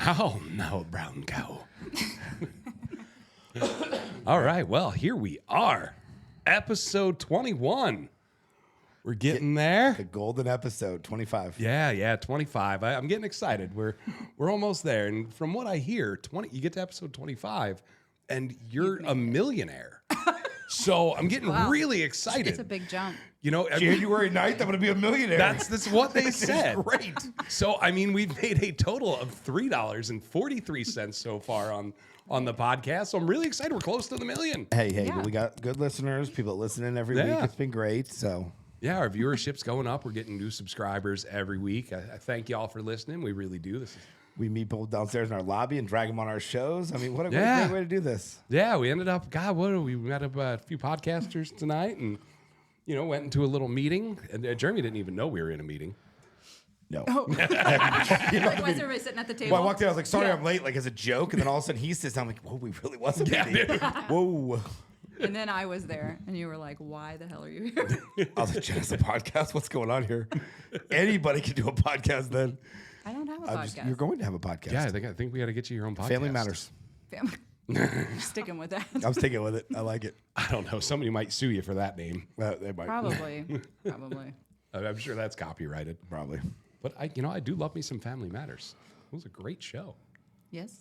Oh, no, brown cow. All right. Well, here we are. Episode 21. We're getting there. The golden episode, 25. Yeah, 25. I'm getting excited. We're almost there. And from what I hear, you get to episode 25 and you're a millionaire. So I'm getting really excited. It's a big jump. You know, January 9th, I'm going to be a millionaire. That's what they said. Great. So, I mean, we've made a total of $3.43 so far on the podcast. So I'm really excited. We're close to the million. Hey, Yeah. we got good listeners, people that listen in every week. It's been great. So Yeah, our viewership's going up. We're getting new subscribers every week. I thank y'all for listening. We really do. This is we meet people downstairs in our lobby and drag them on our shows. I mean, what a Yeah. great way to do this. Yeah, we ended up, we met a few podcasters tonight and, went into a little meeting. And Jeremy didn't even know we were in a meeting. No. Like, why is everybody sitting at the table? Well, I walked in, I was like, sorry, Yeah. I'm late, like as a joke. And then all of a sudden he sits down, I'm like, whoa, we really was a meeting. Whoa. And then I was there, and you were like, why the hell are you here? I was like, Jen, it's a podcast. What's going on here? Anybody can do a podcast then. I don't have a podcast. You're going to have a podcast. Yeah, I think we got to get you your own podcast. Family Matters. Family. Sticking with that. I'm sticking with it. I like it. I don't know. Somebody might sue you for that name. They might. Probably. I'm sure that's copyrighted. Probably. But I do love me some Family Matters. It was a great show. Yes.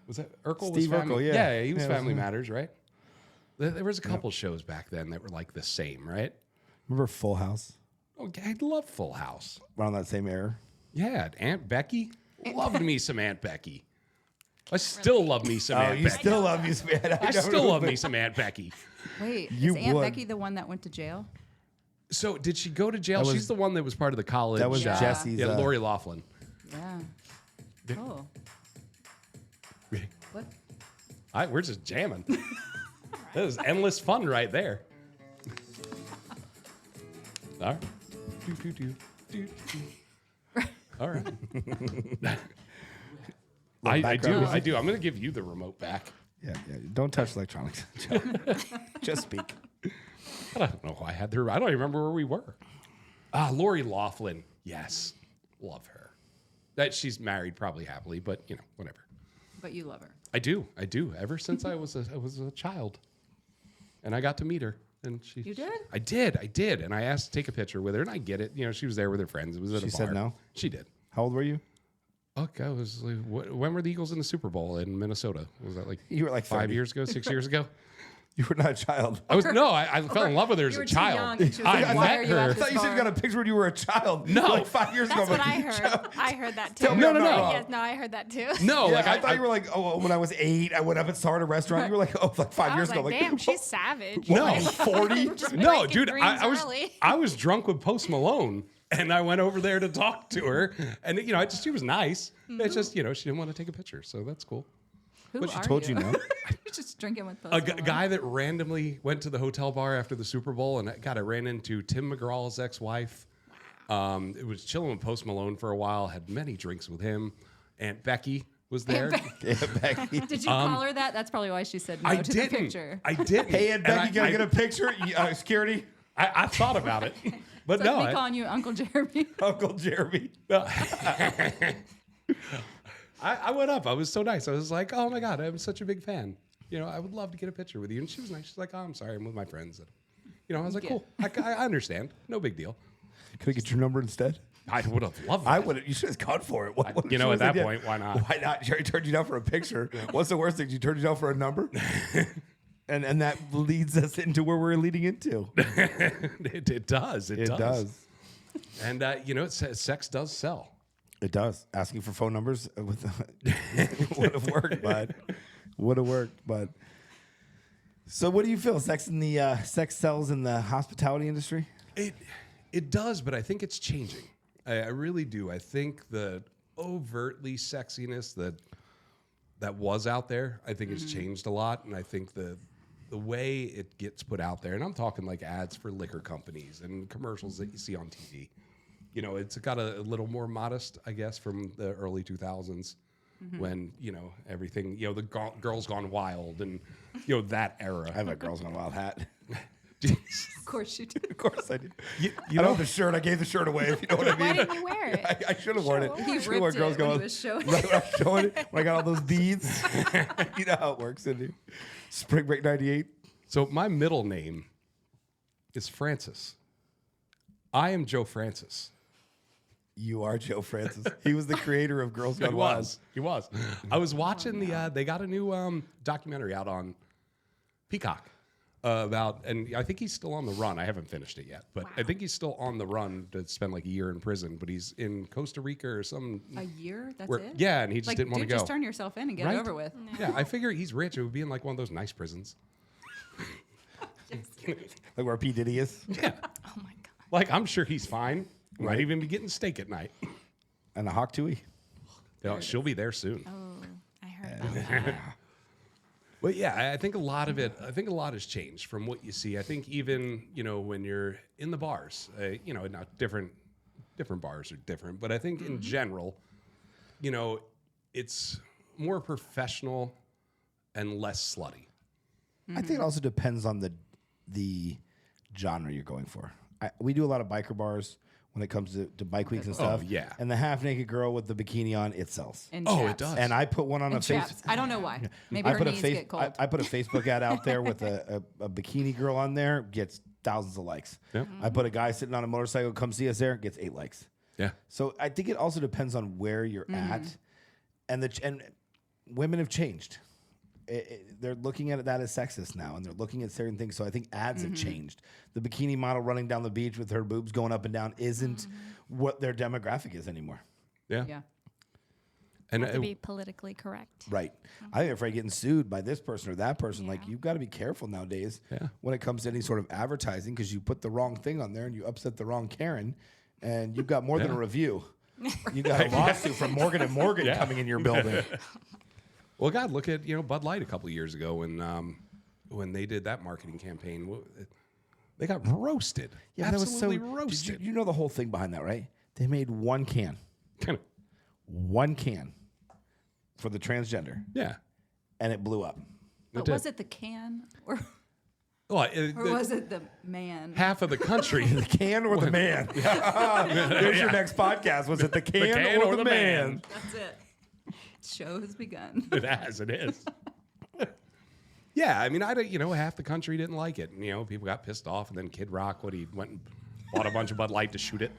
Was that Urkel? Steve was Family, Urkel, yeah. Yeah, he was Yeah, Family Matters, right? There was a couple shows back then that were like the same, right? Remember Full House? Oh, I love Full House. Around that same era. Yeah, Aunt Becky. Loved me some Aunt Becky. I still love me some Aunt you Becky. still love me, man. I still love me some Aunt Becky. Wait, You is Aunt would. Becky the one that went to jail? So did she go to jail? That was- She's the one that was part of the college. That was Yeah. Jesse's. Yeah, Lori Laughlin. Yeah. Oh. What? We're just jamming. That was endless fun right there. All right. All right. I do. I'm going to give you the remote back. Yeah. Don't touch electronics. Just speak. I don't know why I had her. I don't even remember where we were. Lori Laughlin. Yes. Love her. That she's married probably happily, but whatever. But you love her. I do. Ever since I was a child. And I got to meet her. And she You did? I did. And I asked to take a picture with her, and I get it. She was there with her friends. It was at a bar. She said no? She did. How old were you? Look, I was like, when were the Eagles in the Super Bowl in Minnesota? Was that like You were like 5 30. years ago, 6 years ago? You were not a child. I fell in love with her as You a were too child. young, and she was I like, why are met you at her. I thought you said you got a picture when you were a child. No. Like 5 years ago. That's what but- I heard. I heard that too. Tell me No, I'm no, not no. wrong. Yes, no, I heard that too. No, Yeah, like I thought you were like, when I was 8, I went up and saw her at a restaurant. You were like, like 5 I years was ago. like, damn, she's savage. No. Like, 40? just No, breaking dude, dreams I was early. I was drunk with Post Malone, and I went over there to talk to her, and she was nice. It's just she didn't want to take a picture, so that's cool. Who But she are told you no. You're just drinking with A Post Malone. guy that randomly went to the hotel bar after the Super Bowl, and I ran into Tim McGraw's ex-wife. It was chilling with Post Malone for a while. Had many drinks with him. Aunt Becky was there. Yeah, Becky. Did you call her that? That's probably why she said no I to didn't. the picture. I didn't. Hey, Aunt And Becky, can I get a picture? Security? I thought about it, but It's no. like me calling you Uncle Jeremy. Uncle Jeremy. I went up. I was so nice. I was like, oh my God, I'm such a big fan. I would love to get a picture with you. And she was nice. She's like, oh, I'm sorry. I'm with my friends. And, I was like, Yeah. cool. I understand. No big deal. Could I get your number instead? I would have loved that. I would. You should have gone for it. What at she was that idea? point, why not? Why not? Jerry turned you down for a picture. What's the worst thing? She turned you down for a number? and that leads us into where we're leading into. it does. It does. And, sex does sell. It does. Asking for phone numbers would have worked, bud. Would have worked, but. So, what do you feel? Sex sells in the hospitality industry? It does, but I think it's changing. I really do. I think the overtly sexiness that was out there, I think it's changed a lot. And I think the way it gets put out there, and I'm talking like ads for liquor companies and commercials that you see on TV, it's got a little more modest, I guess, from the early 2000s when, everything, the Girls Gone Wild and, that era. I have a Girls Gone Wild hat. Of course you do. Of course I did. You I don't know, have the shirt. I gave the shirt away. If you know what I Why mean. didn't you wear it? I should have worn it. He Should've worn ripped girls it when he going- was showing Right when I was showing it, when I got all those beads. You know how it works, Cindy. Spring Break 98. so my middle name is Francis. I am Joe Francis. You are Joe Francis. He was the creator of Girls Gone He Wild. was. He was. I was watching they got a new documentary out on Peacock about, and I think he's still on the run. I haven't finished it yet, but I think he's still on the run to spend like a year in prison. But he's in Costa Rica or some. a year. That's where- it. yeah, and he just Like, didn't want to dude, go. just turn yourself in and get Right? it over with. Yeah, I figure he's rich. It would be in like one of those nice prisons. Like where P. Diddy is. Yeah, Oh my god. like I'm sure he's fine. Might Right. even be getting steak at night. And a Hawk Tui. She'll be there soon. Oh, I heard about that. But yeah, I think a lot of it. I think a lot has changed from what you see. I think even when you're in the bars, now different bars are different, but I think in general, it's more professional and less slutty. I think it also depends on the genre you're going for. We do a lot of biker bars when it comes to bike weeks and stuff. yeah. And the half naked girl with the bikini on, it sells. And Oh, it chaps. does. And I put one on a And face. chaps. I don't know why. Maybe I her put a knees face. get cold. I put a Facebook ad out there with a bikini girl on there, gets thousands of likes. Yep. I put a guy sitting on a motorcycle, come see us there, gets 8 likes. Yeah. So I think it also depends on where you're at, and women have changed. They're looking at that as sexist now, and they're looking at certain things. So I think ads have changed. The bikini model running down the beach with her boobs going up and down isn't what their demographic is anymore. Yeah. yeah. And Have to be politically correct. Right. I think afraid of getting sued by this person or that person. Like, you've got to be careful nowadays when it comes to any sort of advertising, because you put the wrong thing on there and you upset the wrong Karen, and you've got more than a review. You got a lawsuit from Morgan and Morgan coming in your building. well, God, look at Bud Light a couple of years ago when they did that marketing campaign. They got roasted. Yeah, that was so Absolutely roasted. You know the whole thing behind that, right? They made one can for the transgender, Yeah. and it blew up. But did. was it the can or Well, was it the man? half of the country? The can or the man? There's your next podcast. Was it the can, or the man? That's it. Show has begun. It has. It is. Yeah, I mean, half the country didn't like it. And, people got pissed off, and then Kid Rock, he went and bought a bunch of Bud Light to shoot it.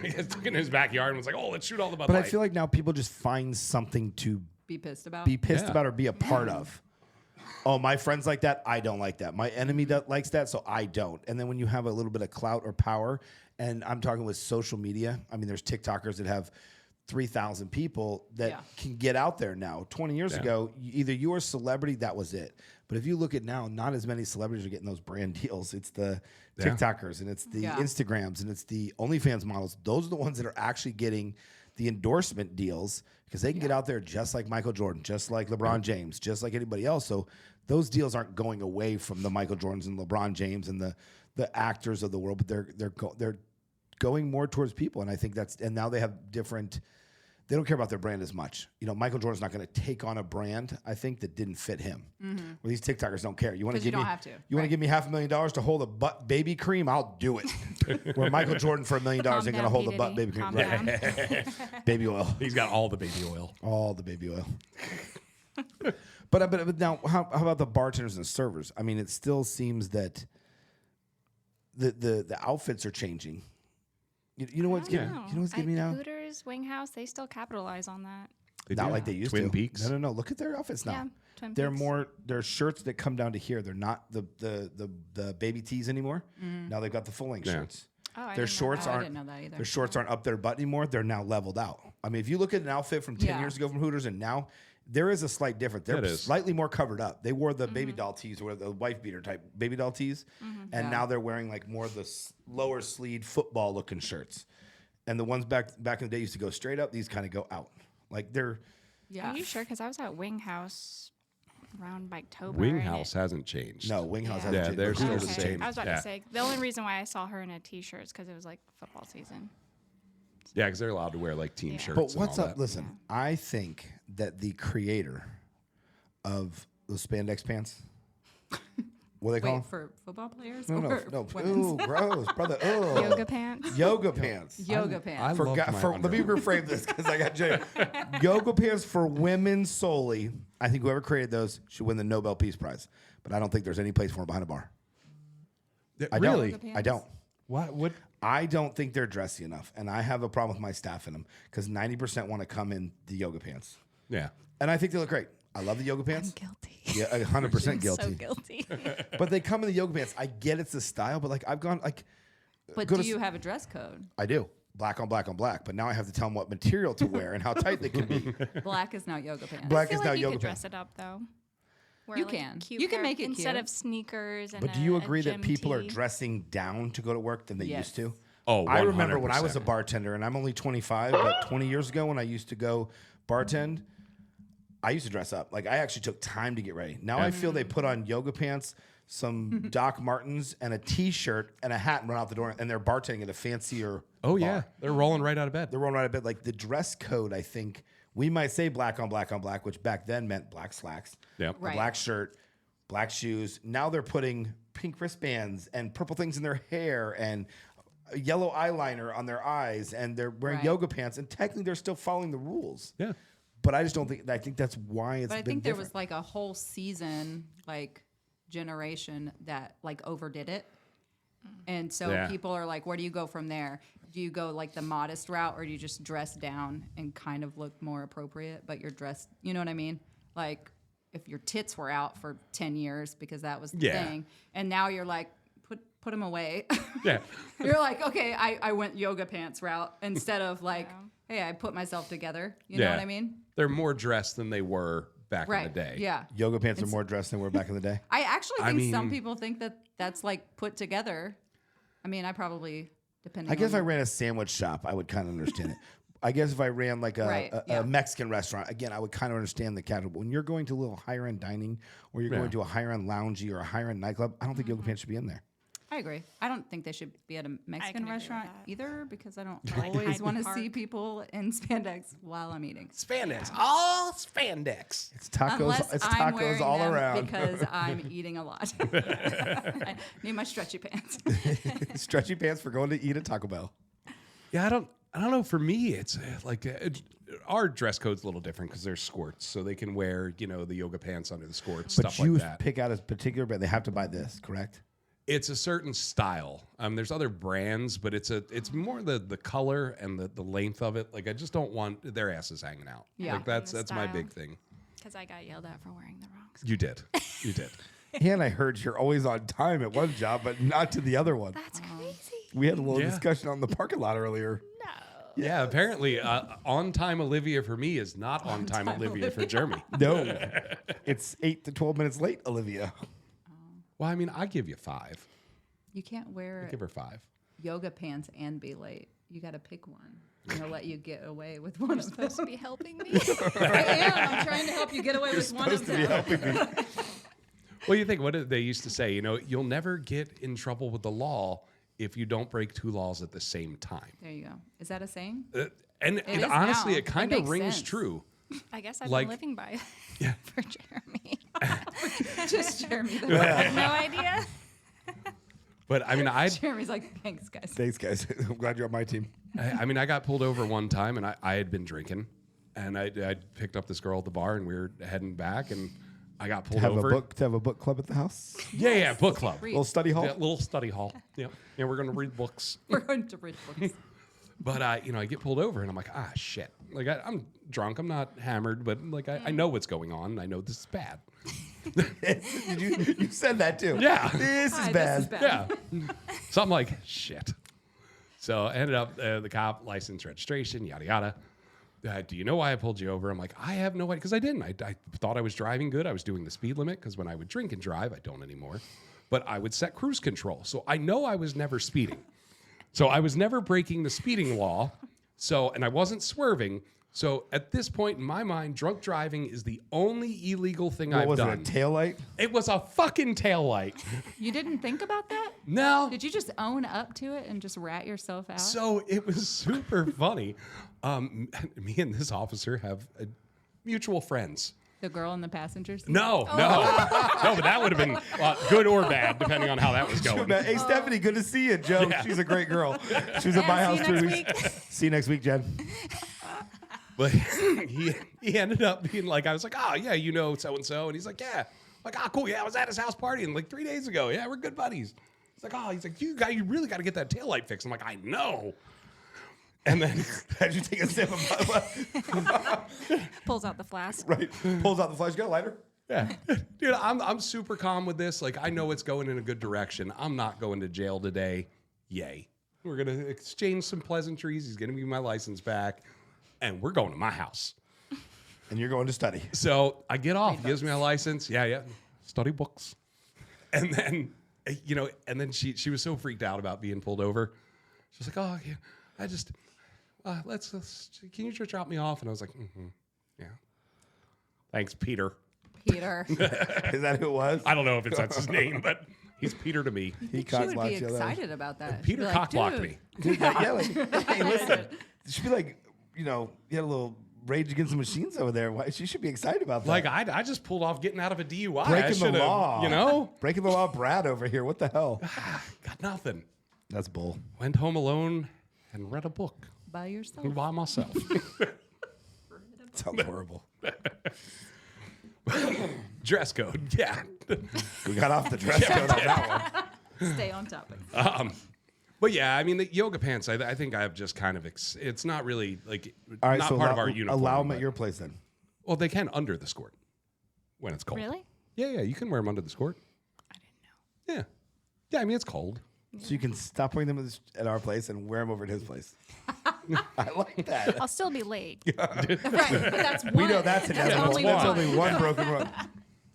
He took it in his backyard and was like, "Oh, let's shoot all the Bud But Light." I feel like now people just find something to Be pissed about. be pissed Yeah. about or be a part of. Oh, my friends like that. I don't like that. My enemy likes that, so I don't. And then when you have a little bit of clout or power, and I'm talking with social media. I mean, there's TikTokers that have 3,000 people that can get out there now. 20 years ago, either you were a celebrity, that was it. But if you look at now, not as many celebrities are getting those brand deals. It's the TikTokers and it's the Instagrams and it's the OnlyFans models. Those are the ones that are actually getting the endorsement deals, because they can get out there just like Michael Jordan, just like LeBron James, just like anybody else. So those deals aren't going away from the Michael Jordans and LeBron James and the actors of the world, but they're going more towards people. And I think and now they have different. They don't care about their brand as much. Michael Jordan's not going to take on a brand, I think, that didn't fit him. Well, these TikTokers don't care. You want to 'Cause give you me? don't have to, You want to right. give me $500,000 to hold a butt baby cream? I'll do it. Where Michael Jordan for $1 million Calm ain't going to down, hold P. a butt Diddy. baby cream. Calm Right. down. Baby oil, He's got all the baby oil. all the baby oil. But now, how about the bartenders and servers? I mean, it still seems that the outfits are changing. You know what's getting? You know what's getting me now? Hooters, Wing House, they still capitalize on that. They Not do. like they used Twin to. Peaks. No. Look at their outfits now. Yeah, Twin They're Peaks. more. They're shirts that come down to here. They're not the baby tees anymore. Now they've got the full length Yeah. shirts. Oh, I Their didn't know shorts that. I aren't. didn't know that either. Their shorts aren't up their butt anymore. They're now leveled out. I mean, if you look at an outfit from 10 Yeah. years ago from Hooters and now, there is a slight difference. They're It is. slightly more covered up. They wore the baby doll tees or the wife beater type baby doll tees, and now they're wearing like more of the lower sleeve football looking shirts. And the ones back in the day used to go straight up. These kind of go out. Like they're. Yeah. Are you sure? Because I was at Wing House around October. Wing and House hasn't changed. No, Wing House Yeah. hasn't Yeah, changed. they're Hooters still has the Okay. same. changed. I was about Yeah. to say the only reason why I saw her in a t-shirt is because it was like football season. Yeah, because they're allowed to wear like team Yeah. shirts. But and what's all up? that. Listen, I think that the creator of those spandex pants What do they call Wait, them? for football players No, or no. women's? Ooh, gross, brother. Ooh. Yoga pants. Yoga pants. Yoga I pants. love my Let me underwear. reframe this because I got Jay. Yoga pants for women solely. I think whoever created those should win the Nobel Peace Prize. But I don't think there's any place for them behind a bar. I Really? don't. I don't. What? I don't think they're dressy enough, and I have a problem with my staff in them because 90% want to come in the yoga pants, Yeah. and I think they look great. I love the yoga pants. Guilty. Yeah, 100% guilty. So guilty. But they come in the yoga pants. I get it's the style, but like I've gone like But go do to you have a dress code? I do black on black on black, but now I have to tell them what material to wear and how tight they can be. Black is now yoga pants. Black I feel is now like you yoga could pants. dress it up though. Wear, You like, a can. cute You can pair make it instead cute. of sneakers. And But do you a agree that gym people are tee. dressing down to go to work than they Yes. used to? Oh, I remember when I was a 100%. bartender, and I'm only 25, but 20 years ago when I used to go bartend, I used to dress up. Like I actually took time to get ready. Now I feel they put on yoga pants, some Doc Martens, and a T-shirt and a hat and run out the door, and they're bartending at a fancier. Oh yeah, bar. they're rolling right out of bed. They're rolling right a bit. Like the dress code, I think we might say black on black on black, which back then meant black slacks, Yep. a Right. black shirt, black shoes. Now they're putting pink wristbands and purple things in their hair and a yellow eyeliner on their eyes, and they're wearing Right. yoga pants. And technically, they're still following the rules. Yeah. But I just don't think. I think that's why it's. But I been think there different. was like a whole season, like generation that like overdid it. And so Yeah. people are like, where do you go from there? Do you go like the modest route or do you just dress down and kind of look more appropriate, but you're dressed, you know what I mean? Like if your tits were out for 10 years because that was the Yeah. thing. And now you're like, put them away. Yeah. You're like, okay, I went yoga pants route instead of like, hey, I put myself together. You know what I mean? They're more dressed than they were back Right. in the day. Yeah. yoga pants are more dressed than we were back in the day. I actually I think some mean- people think that that's like put together. I mean, I probably depending. I guess if I on ran a sandwich shop, I would kind of understand it. I guess if I ran like a, Right, a, yeah. a Mexican restaurant, again, I would kind of understand the casual. But when you're going to a little higher end dining or you're Yeah. going to a higher end loungy or a higher end nightclub, I don't think yoga pants should be in there. I agree. I don't think they should be at a Mexican agree with restaurant that. either because I don't Like always Hyde want to Park. see people in spandex while I'm eating. Spandex. All spandex. It's tacos. Unless It's I'm tacos wearing all them around. because I'm eating a lot. I need my stretchy pants. Stretchy pants for going to eat at Taco Bell. Yeah, I don't know. For me, it's our dress code's a little different because there's skirts, so they can wear the yoga pants under the skirts, But stuff you like that. pick out a particular brand. They have to buy this, correct? It's a certain style. There's other brands, but it's more the color and the length of it. Like I just don't want their asses hanging out. Yeah. Like that's And the my style. big thing. Because I got yelled at for wearing the wrong. You did. You did. And I heard you're always on time at one job, but not to the other one. That's crazy. We had a little Yeah. discussion on the parking lot earlier. No. Yeah, apparently on time Olivia for me is not on time Olivia for Jeremy. No, it's 8 to 12 minutes late, Olivia. Well, I mean, I give you 5. You can't wear Give her 5. yoga pants and be late. You got to pick one. I'm gonna let you get away with one of them. Supposed to be helping me. I am. I'm trying to help you get away with one of them. Well, you think what did they used to say? You'll never get in trouble with the law if you don't break 2 laws at the same time. There you go. Is that a saying? And is honestly, now. it kind It of makes rings sense. true. I guess I've Like- been living by Yeah. for Jeremy. Just Jeremy. I have no idea. But I mean, Jeremy's like, thanks, guys. Thanks, guys. I'm glad you're on my team. I got pulled over one time, and I had been drinking, and I picked up this girl at the bar, and we were heading back, and I got pulled To over. have a book club at the house. Yeah, book club. Read. Little study hall. Yeah, little study hall. Yeah, we're gonna read books. We're going to read books. But I get pulled over, and I'm like, shit. Like I'm drunk, I'm not hammered, but like I know what's going on. I know this is bad. you said that too. Yeah. This is Hi, bad. This is bad. Yeah. So I'm like, shit. So I ended up the cop, license, registration, yada yada. Do you know why I pulled you over? I'm like, I have no idea, because I didn't. I thought I was driving good. I was doing the speed limit, because when I would drink and drive, I don't anymore. But I would set cruise control, so I know I was never speeding. So I was never breaking the speeding law. And I wasn't swerving. So at this point in my mind, drunk driving is the only illegal thing What I've was done. it? A taillight? It was a fucking taillight. You didn't think about that? No. Did you just own up to it and just rat yourself out? So it was super funny. Me and this officer have mutual friends. The girl in the passenger seat? No, but that would have been good or bad, depending on how that was going. Hey, Stephanie, good to see you, Joe. Yeah. She's a great girl. She was at my house see you 2 next weeks. week. See you next week, Jen. But he ended up being like, I was like, oh, yeah, you know so-and-so. And he's like, yeah. I'm like, oh, cool. Yeah, I was at his house partying like 3 days ago. Yeah, we're good buddies. He's like, oh, you really got to get that taillight fixed. I'm like, I know. And then How'd you take a sip of Pulls out the flask. right? Pulls out the flash. Got a lighter? yeah, dude, I'm super calm with this. Like, I know it's going in a good direction. I'm not going to jail today. Yay. We're going to exchange some pleasantries. He's going to give me my license back. And we're going to my house. And you're going to study. So I get off, gives me a license. Yeah. Study books. And then, and then she was so freaked out about being pulled over. She was like, oh, yeah, I just, let's can you just drop me off? And I was like, yeah. Thanks, Peter. Peter. Is that who it was? I don't know if that's his name, but he's Peter to me. He She would be cockblocked you. excited about that. She'd Peter be like, cockblocked "Dude." me. Dude, hey, listen. She'd be like, you had a little Rage Against the Machines over there. Why? She should be excited about that. Like, I just pulled off getting out of a DUI. I breaking the should've, law. Breaking the law, Brad over here. What the hell? got nothing. That's bull. Went home alone and read a book By yourself. by myself. Sounds horrible. Dress code, yeah. We got off the dress code on that one. Stay on topic. But yeah, I mean, the yoga pants, I think I've just kind of, it's not really like, All right, not so part of our uniform. allow them but- at your place then. Well, they can under the skirt when it's cold. Really? Yeah, you can wear them under the skirt. I didn't know. Yeah. Yeah, I mean, it's cold. So you can stop wearing them at our place and wear them over at his place. I like that. I'll still be late. Right. But that's one. We know that's inevitable. only That's one. only one broken rule.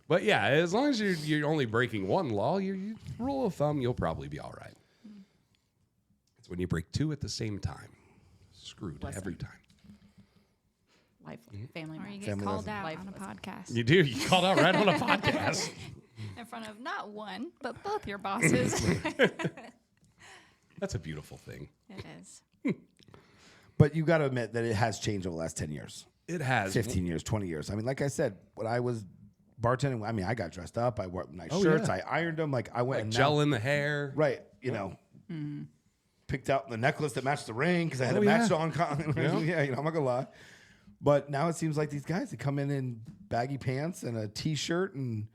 But yeah, as long as you're only breaking one law, you rule of thumb, you'll probably be all right. It's when you break two at the same time. Screwed Lesson. every time. Life, family. Or you get Family called lesson. out Life on a lesson. podcast You do. You called out right on a podcast. in front of not one, but both your bosses. That's a beautiful thing. It is. But you got to admit that it has changed over the last 10 years, It has. 15 years, 20 years. I mean, like I said, when I was bartending, I mean, I got dressed up. I wore nice Oh, shirts. yeah. I ironed them. Like I went Like and gel now, in the hair. right. Picked out the necklace that matched the ring because I had Oh, it matched yeah. on. Yeah, I'm not gonna lie. But now it seems like these guys that come in baggy pants and a t-shirt and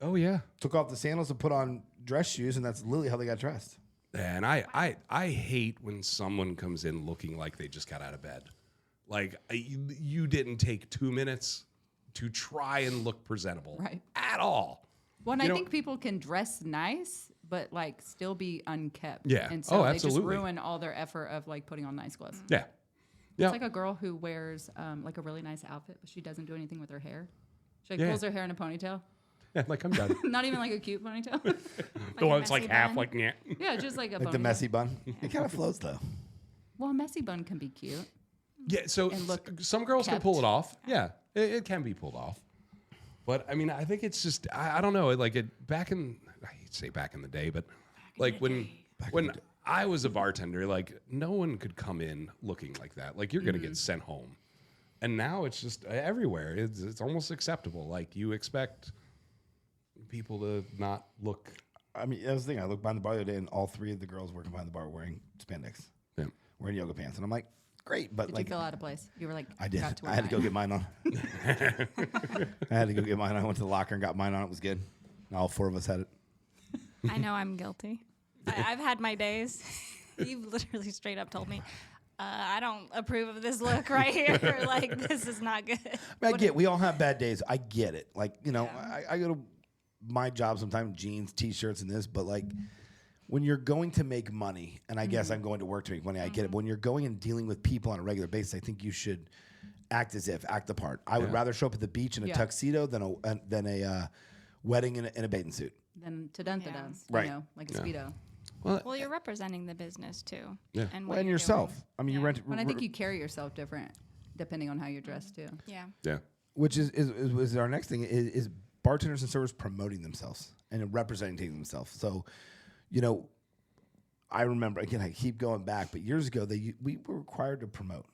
Oh, yeah. took off the sandals and put on dress shoes, and that's literally how they got dressed. And I hate when someone comes in looking like they just got out of bed. Like you didn't take 2 minutes to try and look presentable. Right. At all. One, You I know- think people can dress nice, but like still be unkept. Yeah. And so Oh, they just absolutely. ruin all their effort of like putting on nice clothes. Yeah. Yeah. It's like a girl who wears like a really nice outfit, but she doesn't do anything with her hair. She like Yeah. pulls her hair in a ponytail. Yeah, like I'm done. Not even like a cute ponytail. The one that's messy like half bun? like yeah. Yeah, just like a Like ponytail. the messy bun. It kind of flows though. Well, a messy bun can be cute. Yeah, so And look some girls can kept. pull it off. Yeah, it can be pulled off. But I mean, I think it's just I don't know. Like back in I hate to say back in the day, but like when I was a bartender, like no one could come in looking like that. Like you're gonna get sent home. And now it's just everywhere. It's almost acceptable. Like you expect people to not look. I mean, that's the thing. I looked behind the bar the other day, and all three of the girls working behind the bar were wearing spandex, Yeah. wearing yoga pants, and I'm like, great, but Did like you feel out of place? You were like, I did. got I had to go wear get mine on. I had to go get mine. I went to the locker and got mine on. It was good. And all four of us had it. I know I'm guilty. I've had my days. You've literally straight up told me, I don't approve of this look right here. Like, this is not good. I mean, I get. We all have bad days. I get it. Like I go to my job sometimes jeans, t-shirts, and this. But like when you're going to make money, and I guess I'm going to work to make money. I get it. But when you're going and dealing with people on a regular basis, I think you should act the part. I would rather show up at the beach in a Yeah. tuxedo than a wedding in a bathing suit. Then to dun Yeah. Right. You know, like a speedo. Well, you're representing the business too. Yeah. And Well, what and you're yourself. doing. I mean, you Yeah. rent. And I think you carry yourself different depending on how you dress too. Yeah. Yeah. Which is our next thing is bartenders and servers promoting themselves and representing themselves. So, I remember again. I keep going back, but years ago we were required to promote.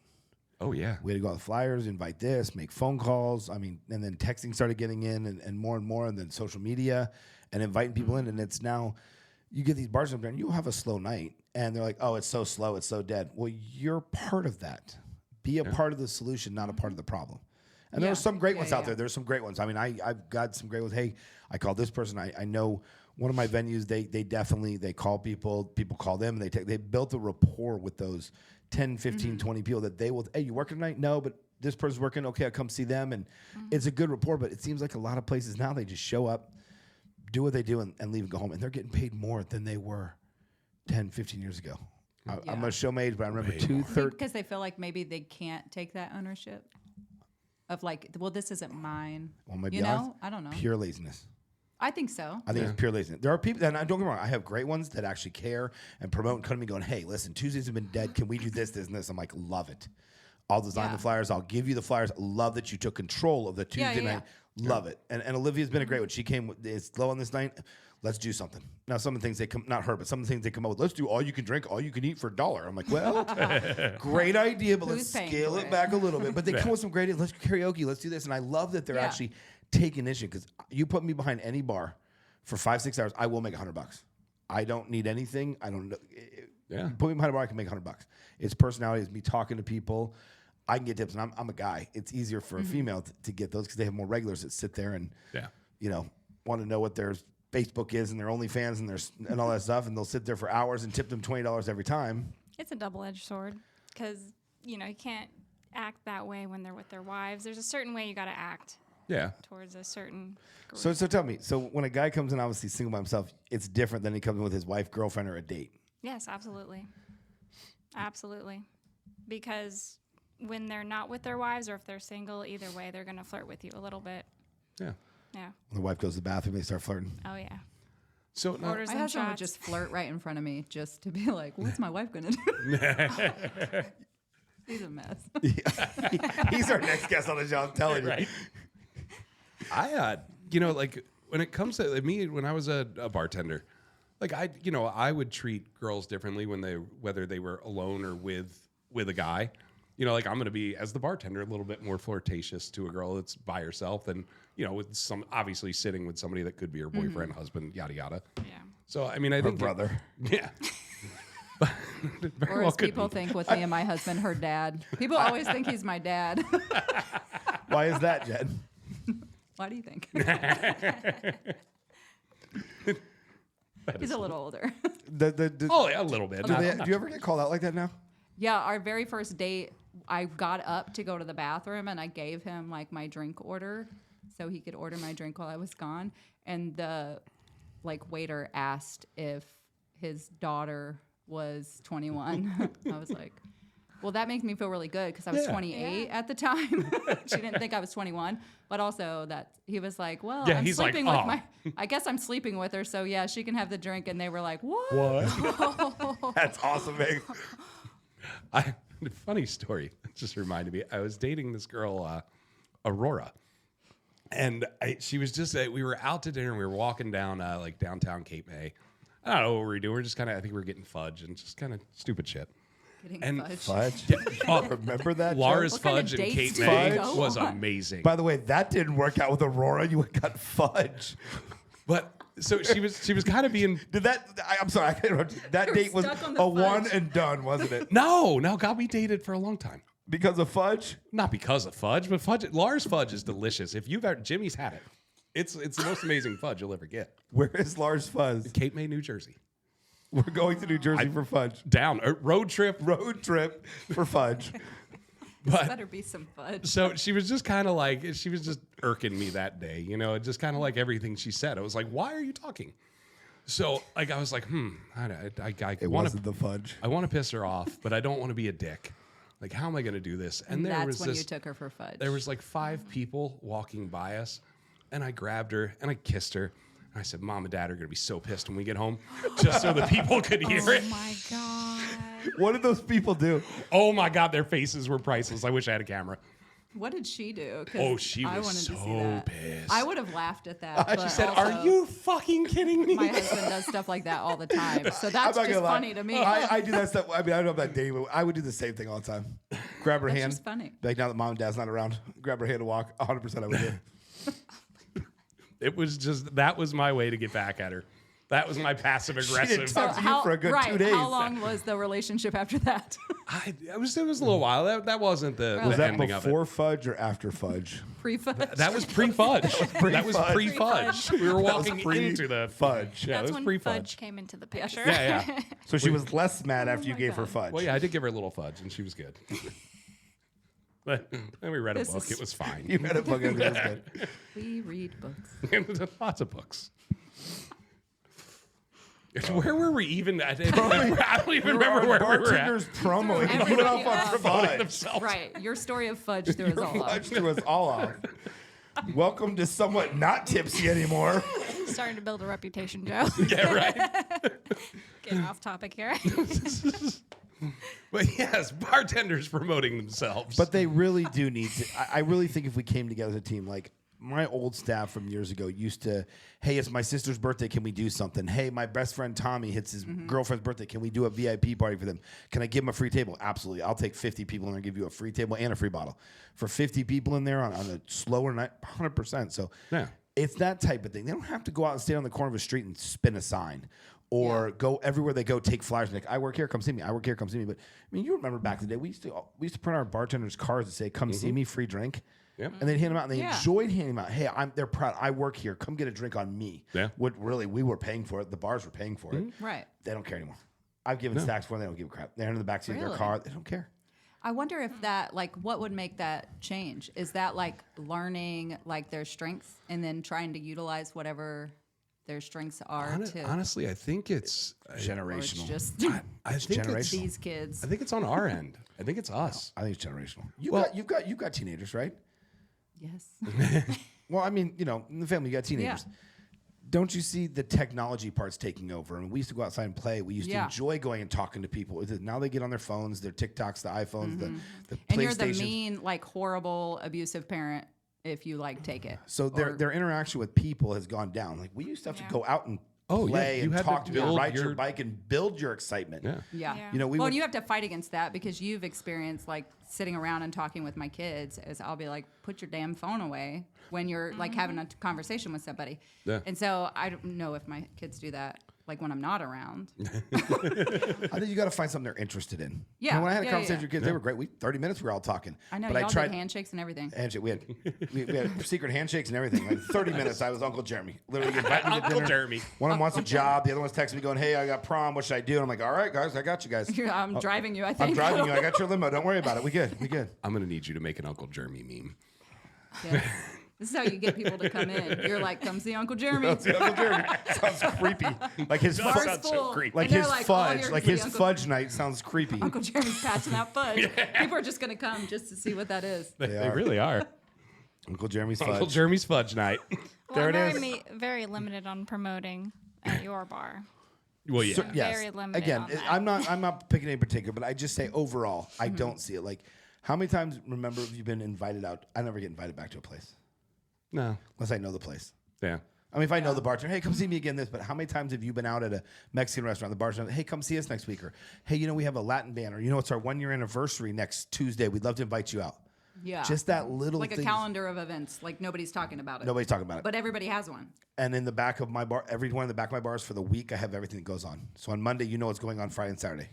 Oh yeah. We had to go out with flyers, invite this, make phone calls. I mean, and then texting started getting in and more, and then social media and inviting people in. And it's now, you get these bars up there and you'll have a slow night. And they're like, oh, it's so slow, it's so dead. Well, you're part of that. Be a part of the solution, not a part of the problem. And there are some great ones out there. There's some great ones. I mean, I've got some great ones. Hey, I called this person. I know one of my venues, they call people call them, and they built a rapport with those 10, 15, 20 people that they will, hey, you working tonight? No, but this person's working. Okay, I'll come see them. And it's a good rapport, but it seems like a lot of places now, they just show up, do what they do, and leave and go home. And they're getting paid more than they were 10, 15 years ago. I'm going to show my age, but I remember Because they feel like maybe they can't take that ownership of like, well, this isn't mine. Well, maybe you know? I don't know. Pure laziness. I think so. I think it's pure laziness. There are people, and don't get me wrong, I have great ones that actually care and promote and come to me going, hey, listen, Tuesdays have been dead. Can we do this, this, and this? I'm like, love it. I'll design the flyers. I'll give you the flyers. Love that you took control of the Tuesday night. Love it. And Olivia's been a great one. She came, it's low on this night. Let's do something. Now, some of the things they come, not her, but some of the things they come up with, let's do all you can drink, all you can eat for $1. I'm like, well, great idea, but let's scale it back a little bit. But they come with some great ideas. Let's do karaoke. Let's do this. And I love that they're actually taking initiative, because you put me behind any bar for 5-6 hours, I will make $100. I don't need anything. I don't know. You put me behind a bar, I can make $100. It's personality. It's me talking to people. I can get tips, and I'm a guy. It's easier for a female to get those because they have more regulars that sit there and want to know what their Facebook is and their OnlyFans and all that stuff, and they'll sit there for hours and tip them $20 every time. It's a double-edged sword because you can't act that way when they're with their wives. There's a certain way you got to act. Yeah. Towards a certain group. So tell me, so when a guy comes in, obviously single by himself, it's different than he comes in with his wife, girlfriend, or a date. Yes, absolutely. Absolutely. Because when they're not with their wives, or if they're single, either way, they're going to flirt with you a little bit. Yeah. Yeah. When the wife goes to the bathroom, they start flirting. Oh, yeah. So Orders My and husband would shots. just flirt right in front of me just to be like, what's my wife going to do? He's a mess. He's our next guest on the show, I'm telling you. Right. I, like when it comes to me, when I was a bartender, like I would treat girls differently whether they were alone or with a guy. Like I'm going to be, as the bartender, a little bit more flirtatious to a girl that's by herself than, with some, obviously sitting with somebody that could be her boyfriend, husband, yada, yada. Yeah. So, I mean, I think brother. Yeah. Or as people think with me and my husband, her dad. People always think he's my dad. Why is that, Jen? Why do you think? He's a little older. Oh, yeah, a little bit. Do you ever get called out like that now? Yeah, our very first date, I got up to go to the bathroom and I gave him like my drink order so he could order my drink while I was gone. And the waiter asked if his daughter was 21. I was like, well, that makes me feel really good because I was 28 at the time. She didn't think I was 21, but also that he was like, well, I'm he's sleeping like, with I guess I'm sleeping with her. So yeah, she can have the drink. And they were like, what? That's awesome, man. Funny story. It just reminded me. I was dating this girl, Aurora, and she was just. We were out to dinner. And we were walking down downtown Cape May. I don't know what we were doing. We're just kind of. I think we were getting fudge and just kind of stupid shit. Getting fudge. Fudge? Oh, Remember that? Lara's What kind of fudge and dates Cape do you May go was on? amazing. By the way, that didn't work out with Aurora. You got fudge. But so she was kind of being. Did that? I'm sorry. I can't interrupt you. That date was stuck on the a one fudge. and done, wasn't it? No, God, we dated for a long time. Because of fudge? Not because of fudge, but fudge. Lars fudge is delicious. If you've ever, Jimmy's had it. It's the most amazing fudge you'll ever get. Where is Lars Fuzz? Cape May, New Jersey. We're going to New Jersey for fudge. Down road trip. Road trip for fudge. But Better be some fudge. so she was just kind of she was just irking me that day, just kind of like everything she said. I was like, why are you talking? So I was like, I It want wasn't the fudge. I want to piss her off, but I don't want to be a dick. Like, how am I going to do this? And That's when you took her for fudge. There was 5 people walking by us, and I grabbed her and I kissed her. And I said, Mom and Dad are going to be so pissed when we get home, just so the people could hear Oh it. my God. What did those people do? Oh my God, their faces were priceless. I wish I had a camera. What did she do? 'Cause Oh, she I was wanted to see so that. pissed. I would have laughed at that. She but said, also, "Are you fucking kidding me?" My husband does stuff like that all the time, so I'm that's not just gonna lie. funny to me. I do that stuff. I mean, I don't know about dating, but I would do the same thing all the time. grab her That's hand. just funny. Like now that mom and dad's not around, grab her hand and walk. 100% I would do. It was just that was my way to get back at her. That was my passive aggressive. talk to you for a good 2 days. How long was the relationship after that? It was a little while. That wasn't the, Was the that ending of it. before fudge or after fudge? Pre-fudge. That was pre-fudge. That was pre-fudge. We were walking into the Fudge. Yeah, That's it was when pre-fudge. fudge came into the picture. Yeah, yeah. So she was less mad after you gave her fudge. Well, yeah, I did give her a little fudge, and she was good. But then we read a This book. is- It was fine. You read a book and it was good. We read books. Lots of books. Where were we even? I don't even remember where we were Bartender's at. promo. He went Everybody off on Promoting fudge. themselves. Right. Your story of fudge threw us all off. Fudge threw us all off. Welcome to somewhat not tipsy anymore. Starting to build a reputation, Joe. Yeah, right. Getting off topic here. But yes, bartenders promoting themselves. But they really do need to. I really think if we came together as a team, like my old staff from years ago used to, hey, it's my sister's birthday. Can we do something? Hey, my best friend Tommy hits his girlfriend's birthday. Can we do a VIP party for them? Can I give them a free table? Absolutely. I'll take 50 people and I'll give you a free table and a free bottle. For 50 people in there on a slower night, 100%. So Yeah. it's that type of thing. They don't have to go out and stand on the corner of a street and spin a sign. Or go everywhere they go, take flyers. Like, I work here, come see me. I work here, come see me. But I mean, you remember back in the day, we used to print our bartenders' cards that say, "Come see me, free drink." Yep. And they'd hand them out, and they Yeah. enjoyed handing them out. Hey, they're proud. I work here. Come get a drink on me. Yeah. What really we were paying for it. The bars were paying for it. Right. They don't care anymore. I've given stacks for them. They don't give a crap. They're in the backseat of their Really? car. They don't care. I wonder if that, like, what would make that change? Is that like learning like their strengths and then trying to utilize whatever their strengths are to, Honestly, I think it's or it's Generational. just I think generational. it's these kids. I think it's on our end. I think it's us. I think it's generational. Well- You've got teenagers, right? Yes. Well, I mean, in the family, you got teenagers. Don't you see the technology parts taking over? I mean, we used to go outside and play. We used to Yeah. enjoy going and talking to people. Now they get on their phones, their TikToks, the iPhones, the And you're the PlayStations. mean, like, horrible, abusive parent if you like take it. So their interaction with people has gone down. Like we used to have to go out and Oh, yeah. play You and had to talk to people, build ride your your- bike and build your excitement. Yeah. Yeah. Yeah. We Well, would, you have to fight against that because you've experienced like sitting around and talking with my kids. As I'll be like, put your damn phone away when you're like having a conversation with somebody. Yeah. And so I don't know if my kids do that like when I'm not around. I think you got to find something they're interested in. Yeah, When I had a yeah, conversation yeah. with kids, they were great. 30 minutes we were all talking. I know but y'all I tried did handshakes and everything. handshake. We had secret handshakes and everything. Like 30 minutes, I was Uncle Jeremy. Literally invited me to Uncle dinner. Jeremy. One of them wants a job. The other one's texting me going, "Hey, I got prom. What should I do?" And I'm like, "All right, guys, I got you guys. I'm driving you, I think. I'm driving you. I got your limo. Don't worry about it. We good. We good." I'm gonna need you to make an Uncle Jeremy meme. Yeah. This is how you get people to come in. You're like, come see Uncle Jeremy. Uncle Jeremy sounds creepy. Like his Bar's sounds so full. creepy. like And they're his all fudge, here like to see his Uncle- fudge night sounds creepy. Uncle Jeremy's passing out fudge. People are just going to come just to see what that is. They are. really are. Uncle Jeremy's Uncle fudge. Jeremy's fudge night. Well, There I'm it is. very limited on promoting at your bar. Well, yeah. So, yes. Very limited Again, on that. I'm not picking any particular, but I just say overall, I don't see it. Like, how many times remember have you been invited out? I never get invited back to a place No. unless I know the place. Yeah. I mean, if I know the bartender, hey, come see me again. But how many times have you been out at a Mexican restaurant? The bartender, hey, come see us next week, or hey, we have a Latin band, or it's our 1 year anniversary next Tuesday. We'd love to invite you out. Yeah. Just that little like a thing. calendar of events. Like nobody's talking about it. Nobody's talking about it. But everybody has one. And in the back of my bar, every one in the back of my bars for the week, I have everything that goes on. So on Monday, you know what's going on Friday and Saturday.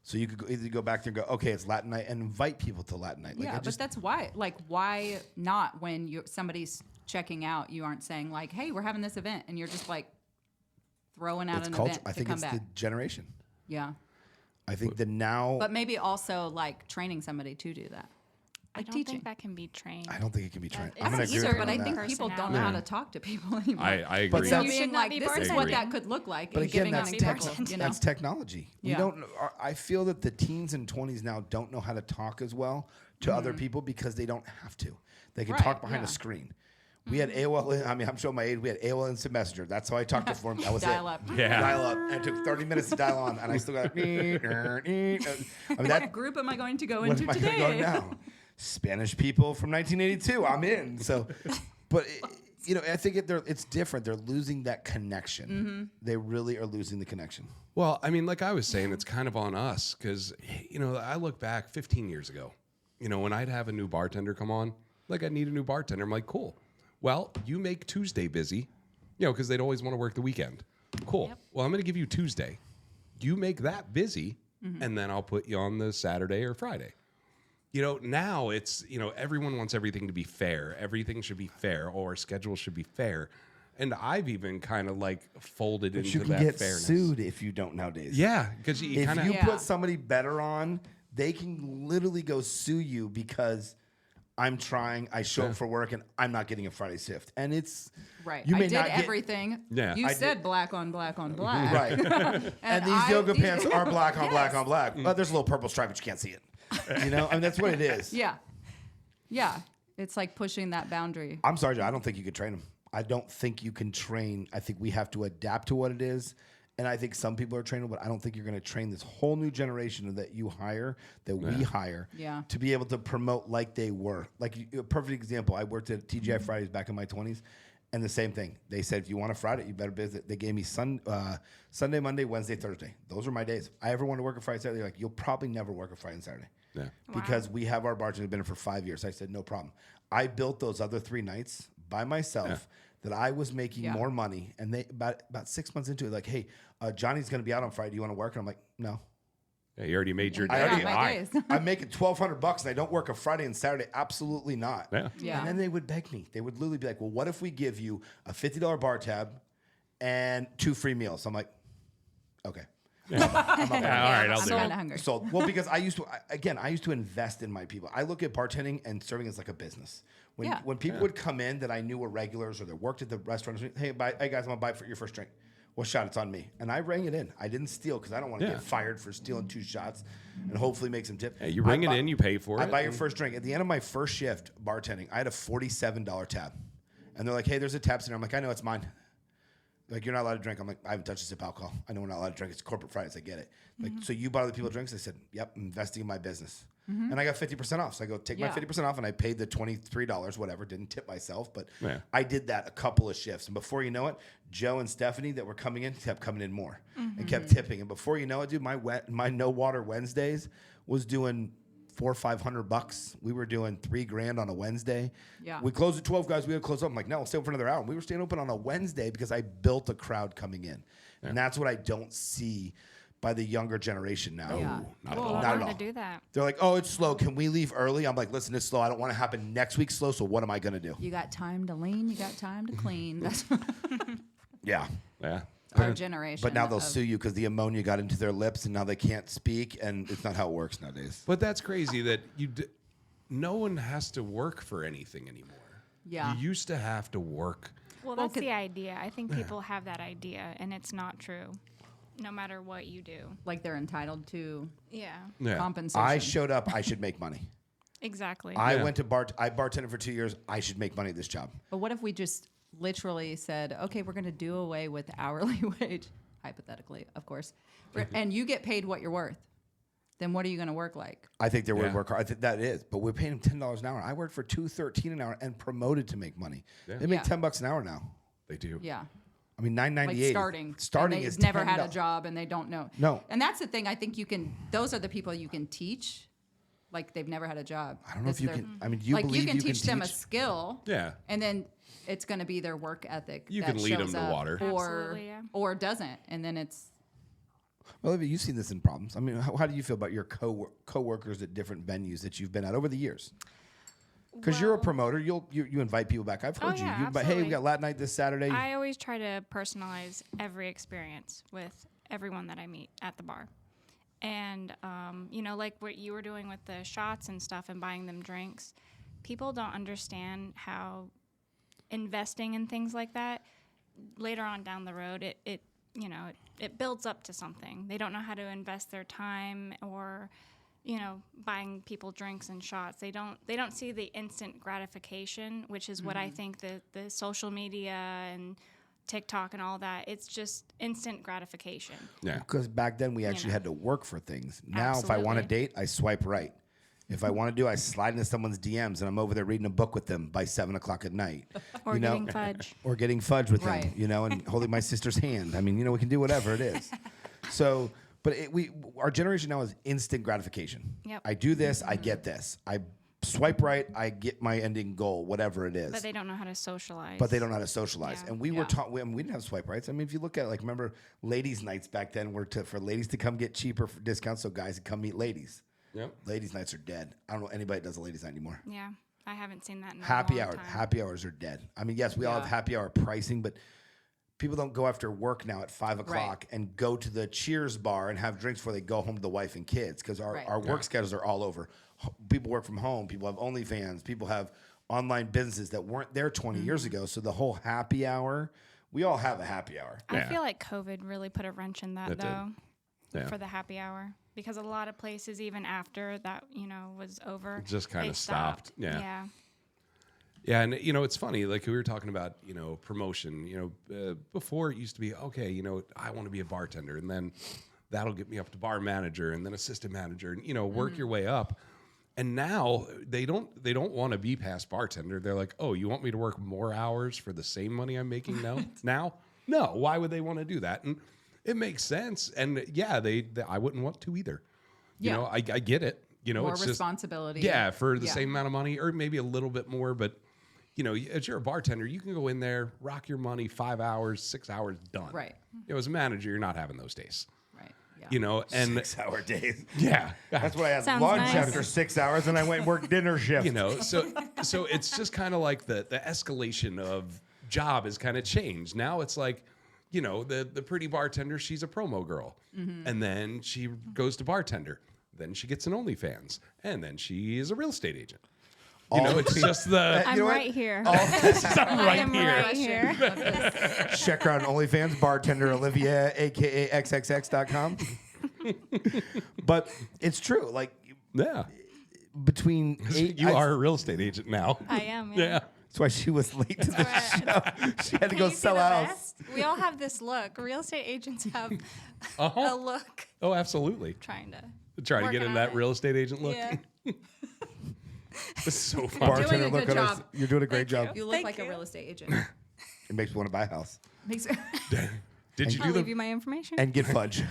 So you could either go back there and go, okay, it's Latin night, and invite people to Latin night. Like, Yeah, but that's why. Like, why not when somebody's checking out, you aren't saying like, hey, we're having this event, and you're just like throwing out it's an culture. event I think to it's come the back. generation. Yeah. I think that now, But maybe also like training somebody to do that. I Like don't teaching. think that can be trained. I don't think it can be trained. That I'm I going don't to agree either, with but you I on think that. people don't know Personality. how to talk to people anymore. I agree. But So that's- being should not like, be this is bartending. what that could look like, But and again, giving that's, an be example. bartending. You know? that's technology. We Yeah. don't. I feel that the teens and 20s now don't know how to talk as well to other people because they don't have to. They can Right, talk behind a yeah. screen. We had AOL. I mean, I'm showing my age. We had AOL Instant Messenger. That's how I talked to form. That was Dial it. up. Yeah. Dial up. And it took 30 minutes to dial on, and I still got. I mean, What that. group am I going to go What into am I gonna today? go now? Spanish people from 1982. I'm in. So, but You know, I think it's different. They're losing that connection. They really are losing the connection. Well, I mean, like I was saying, it's kind of on us because, you know, I look back 15 years ago, you know, when I'd have a new bartender come on, like I need a new bartender. I'm like, cool. Well, you make Tuesday busy, you know, because they'd always want to work the weekend. Cool. Yep. Well, I'm going to give you Tuesday. You make that busy, and then I'll put you on the Saturday or Friday. You know, now it's, you know, everyone wants everything to be fair. Everything should be fair, or our schedule should be fair. And I've even kind of like folded But into you can that get fairness. sued if you don't nowadays. Yeah, because you If kind of you Yeah. put somebody better on, they can literally go sue you because I'm trying. I show up for work and I'm not getting a Friday shift, and it's Right. You I may did not get- everything. Yeah. You I said black on black on black. right. and these I- yoga pants are black on black Yes. on black. But there's a little purple stripe, but you can't see it. You know, I mean that's what it is. Yeah. Yeah. It's like pushing that boundary. I'm sorry, Joe, I don't think you could train them. I don't think you can train. I think we have to adapt to what it is. And I think some people are trainable, but I don't think you're going to train this whole new generation that you hire, that we hire, Yeah. to be able to promote like they were. Like a perfect example, I worked at TGI Fridays back in my 20s, and the same thing. They said, if you want a Friday, you better visit. They gave me Sunday, Monday, Wednesday, Thursday. Those were my days. I ever want to work a Friday, Saturday, they're like, you'll probably never work a Friday and Saturday. Yeah. Because we have our bartender been here for 5 years. I said, no problem. I built those other 3 nights by myself that I was making Yeah. more money. And they about 6 months into it, like, hey, Johnny's going to be out on Friday. Do you want to work? And I'm like, no. Yeah, you already made your I day. already- my Why? days. I'm making $1,200 and I don't work a Friday and Saturday. Absolutely not. Yeah. Yeah. And then they would beg me. They would literally be like, well, what if we give you a $50 bar tab and 2 free meals? I'm like, okay. Yeah, all right, I'll I'm do kind it. of hungry. So, well, because I used to invest in my people. I look at bartending and serving as like a business. When Yeah. when people would come in that I knew were regulars or that worked at the restaurant, hey, hey guys, I'm gonna buy for your first drink. Well, shot, it's on me. And I rang it in. I didn't steal because I don't want to Yeah. get fired for stealing 2 shots and hopefully make some tip. Yeah, you ring it in, you pay for I it. buy your first drink. At the end of my first shift bartending, I had a $47 tab. And they're like, hey, there's a tab center. I'm like, I know, it's mine. Like, you're not allowed to drink. I'm like, I haven't touched a sip of alcohol. I know we're not allowed to drink. It's corporate Fridays. I get it. Like, so you bought other people drinks? I said, yep, I'm investing in my business. And I got 50% off. So I go take my Yeah. 50% off and I paid the $23, whatever. Didn't tip myself, but Yeah. I did that a couple of shifts. And before you know it, Joe and Stephanie that were coming in kept coming in more and kept tipping. And before you know it, dude, my No Water Wednesdays was doing $400 or $500. We were doing $3,000 on a Wednesday. Yeah. We closed at 12, guys. We had to close up. I'm like, no, we'll stay open for another hour. And we were staying open on a Wednesday because I built a crowd coming in. And that's what I don't see by the younger generation now. Yeah. Not at Well, all. Not Not at to all. do that. They're like, oh, it's slow. Can we leave early? I'm like, listen, it's slow. I don't want to happen next week slow. So what am I going to do? You got time to lean, you got time to clean. That's Yeah. Yeah. our generation. But now they'll of- sue you because the ammonia got into their lips and now they can't speak. And it's not how it works nowadays. But that's crazy that no one has to work for anything anymore. Yeah. You used to have to work. Well, that's could- the idea. I think people have that idea, and it's not true. No matter what you do. Like they're entitled to Yeah, Yeah. compensation. I showed up. I should make money. exactly. I Yeah. went to I bartended for 2 years. I should make money at this job. But what if we just literally said, okay, we're going to do away with hourly wage, hypothetically, of course, and you get paid what you're worth? Then what are you going to work like? I think they would Yeah. work hard. I think that is, but we're paying them $10 an hour. I worked for $2.13 an hour and promoted to make money. Yeah. They make Yeah. $10 an hour now. They do. Yeah. I mean, Like $9.98. starting. Starting and is they've never had a $10. job and they don't know. No. And that's the thing. I think you can, those are the people you can teach. Like they've never had a job. I don't know if It's you their- can. I mean, you like believe you can teach them a skill. Yeah. And then it's going to be their work ethic. You that can lead 'em shows to up, water. Absolutely, yeah. Or doesn't. And then it's, Well, Olivia, you've seen this in problems. I mean, how do you feel about your co-workers at different venues that you've been at over the years? Because you're a Well- promoter, you invite people back. I've heard yeah, you. But hey, we absolutely. got Lat Night this Saturday. I always try to personalize every experience with everyone that I meet at the bar. And, like what you were doing with the shots and stuff and buying them drinks, people don't understand how investing in things like that later on down the road, it builds up to something. They don't know how to invest their time or, buying people drinks and shots. They don't see the instant gratification, which is what I think the social media and TikTok and all that, it's just instant gratification. Yeah. Because back then we actually know. had to work for things. Now, if I want a Absolutely. date, I swipe right. If I want to do, I slide into someone's DMs and I'm over there reading a book with them by 7:00 at night. Or getting fudge. Or getting fudge with them, Right. and holding my sister's hand. I mean, we can do whatever it is. So, but our generation now is instant gratification. Yep. I do this, I get this. I swipe right, I get my ending goal, whatever it is. But they don't know how to socialize. But they don't know how to socialize. Yeah. And we were taught, we didn't have swipe rights. I mean, if you look at remember ladies' nights back then were for ladies to come get cheaper discounts so guys could come meet ladies. Yep. Ladies' nights are dead. I don't know anybody that does a ladies' night anymore. Yeah, I haven't seen that in a Happy long hour. time. Happy hours are dead. I mean, yes, we all have Yeah. happy hour pricing, but people don't go after work now at 5:00 Right. and go to the Cheers bar and have drinks before they go home to the wife and kids because Right. our work schedules are all over. People work from home. People have OnlyFans. People have online businesses that weren't there 20 years ago. So the whole happy hour, we all have a happy hour. I Yeah. feel like COVID really put a wrench in that, It did. though, Yeah. for the happy hour. Because a lot of places, even after that, was over, Just kinda they stopped. Yeah. Yeah. Yeah, and it's funny. Like we were talking about, promotion. Before it used to be okay. I want to be a bartender, and then that'll get me up to bar manager, and then assistant manager, and work your way up. And now they don't want to be past bartender. They're like, oh, you want me to work more hours for the same money I'm making now? No, why would they want to do that? And it makes sense. And yeah, I wouldn't want to either. Yeah. I get it. More it's just responsibility. yeah, for the Yeah. same amount of money, or maybe a little bit more. But as you're a bartender, you can go in there, rock your money, 5 hours, 6 hours, done. Right. As a manager, you're not having those days. Right. Yeah. And 6-hour days. yeah, That's what I had Sounds lunch nice. after 6 hours, and I went and worked dinner shift. so it's just kind of like the escalation of job has kind of changed. Now it's like, the pretty bartender, she's a promo girl, and then she goes to bartender, then she gets an OnlyFans, and then she is a real estate agent. It's just the I'm know what? right here. I'm I right am here. right here. Check her out on OnlyFans, bartender Olivia, aka XXX.com. But it's true. Like Yeah, between you are a real estate agent now. I am. Yeah. That's why she was late to the show. She had to Can go you see sell the a house. rest? We all have this look. Real estate agents have Uh-huh. a look Oh, absolutely. trying to. Trying to get Working in on that it. real estate agent look. Yeah. It's so fun. Doing Bartender, a look good at us. job. You're doing a great Thank job. You look Thank like you. a real estate agent. It makes me want to buy a house Makes Did you I'll do leave the you my information. and get fudge.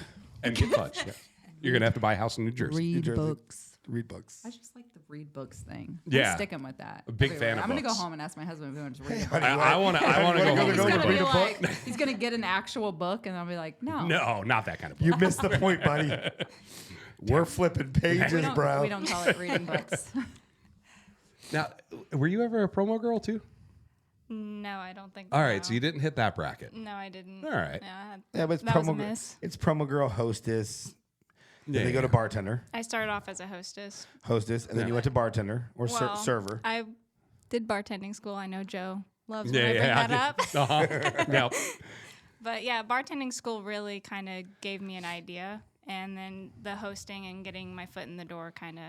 and get fudge? Yeah. You're gonna have to buy a house in New Jersey. read Jersey. books. Read books. I just like the read books thing. Yeah. I'm sticking with that. A big everywhere. fan of I'm gonna go books. home and ask my husband if he wants to read a book. I want to go wanna home. go and He's to read a gonna read be a book. book? like, he's gonna get an actual book, and I'll be like, no, No, not that kind of book. You missed the point, buddy. We're flipping pages, we don't, bro. we don't call it reading books. Now, were you ever a promo girl too? No, I don't think. All right, so. so you didn't hit that bracket. No, I didn't. All right. Yeah, Yeah, but it's that was a promo. miss. It's promo girl, hostess. Then Yeah, they go to yeah. bartender, I started off as a hostess. hostess, and then Yeah. you went to bartender or Well, server. I did bartending school. I know Joe loves Yeah, when I bring yeah. that up. Uh-huh. Yep. But yeah, bartending school really kind of gave me an idea. And then the hosting and getting my foot in the door kind of,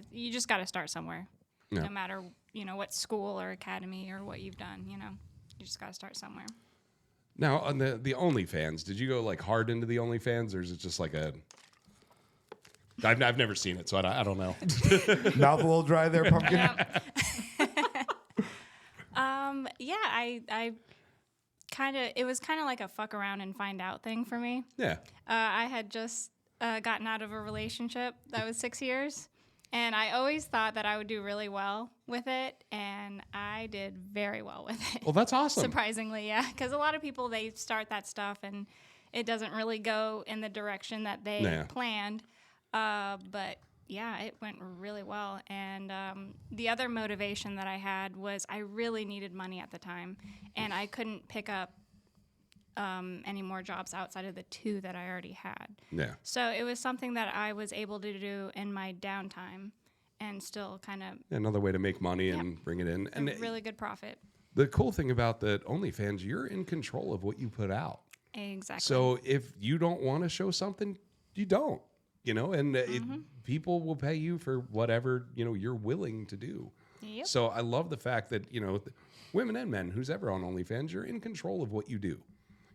you just got to start somewhere. Yeah. No matter, what school or academy or what you've done, you just got to start somewhere. Now on the OnlyFans, did you go like hard into the OnlyFans, or is it just like a? I've never seen it, so I don't know. Mouth a little dry there, pumpkin. Yeah, I kind of, it was kind of like a fuck around and find out thing for me. Yeah. I had just gotten out of a relationship that was 6 years, and I always thought that I would do really well with it, and I did very well with it. Well, that's awesome. Surprisingly, yeah, because a lot of people, they start that stuff and it doesn't really go in the direction that they Yeah. planned. But yeah, it went really well. And the other motivation that I had was I really needed money at the time, and I couldn't pick up any more jobs outside of the 2 that I already had. Yeah. So it was something that I was able to do in my downtime and still kind of Another way to make money and bring it in. And a really good profit. the cool thing about the OnlyFans, you're in control of what you put out. Exactly. So if you don't want to show something, you don't. And people will pay you for whatever you're willing to do. Yep. So I love the fact that women and men, who's ever on OnlyFans, you're in control of what you do.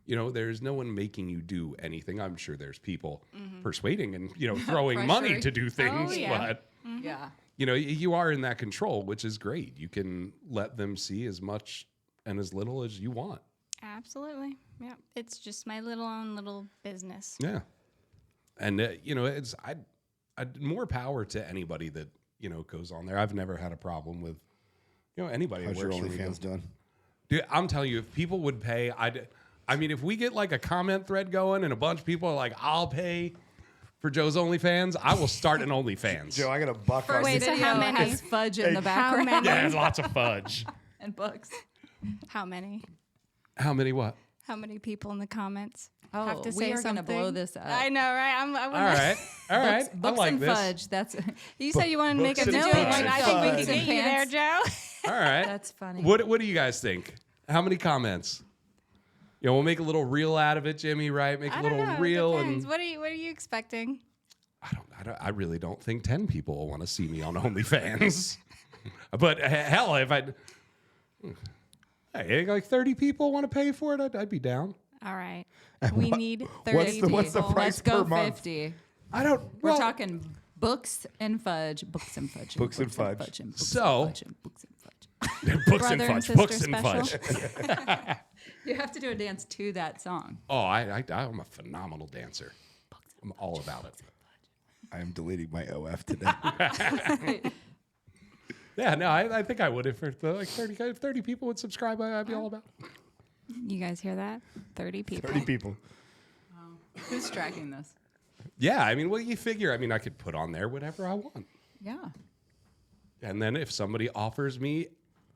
there's no one making you do anything. I'm sure there's people persuading and, throwing money Pressuring. to do things, yeah. but Yeah. you are in that control, which is great. You can let them see as much and as little as you want. Absolutely. Yeah. It's just my own little business. Yeah. And, it's more power to anybody that, goes on there. I've never had a problem with, anybody that How's your works for me. OnlyFans doing? Dude, I'm telling you, if people would pay, if we get like a comment thread going and a bunch of people are like, I'll pay for Joe's OnlyFans, I will start an OnlyFans. Joe, I got a buck on First Wait, you. so video how many? has fudge in the How background many? Yeah, lots of fudge. and books. How many? How many what? How many people in the comments Oh, have to we say are something? gonna blow this up. I know, right? All right. All right. Books I like and this. fudge. That's You said you wanted to make Books a and million. fudge. I think we Books can and get you there, pants. Joe. All right. That's funny. What do you guys think? How many comments? We'll make a little reel out of it, Jimmy, right? Make a I little don't know. reel Depends. and What are you expecting? I really don't think 10 people will want to see me on OnlyFans. But hell, if like 30 people want to pay for it, I'd be down. All right. We need 30 what's people. the price Let's go per month? 50. I don't. We're talking books and fudge. Books and fudge. Books and fudge. and books So- and fudge and books and fudge. books and Brother and fudge. Books sister and special. fudge. You have to do a dance to that song. Oh, I'm a phenomenal dancer. I'm all about it. I am deleting my OF today. Yeah, no, I think I would if 30 people would subscribe. I'd be all about it. You guys hear that? 30 people. 30 people. Who's tracking this? Yeah, well, you figure, I could put on there whatever I want. Yeah. And then if somebody offers me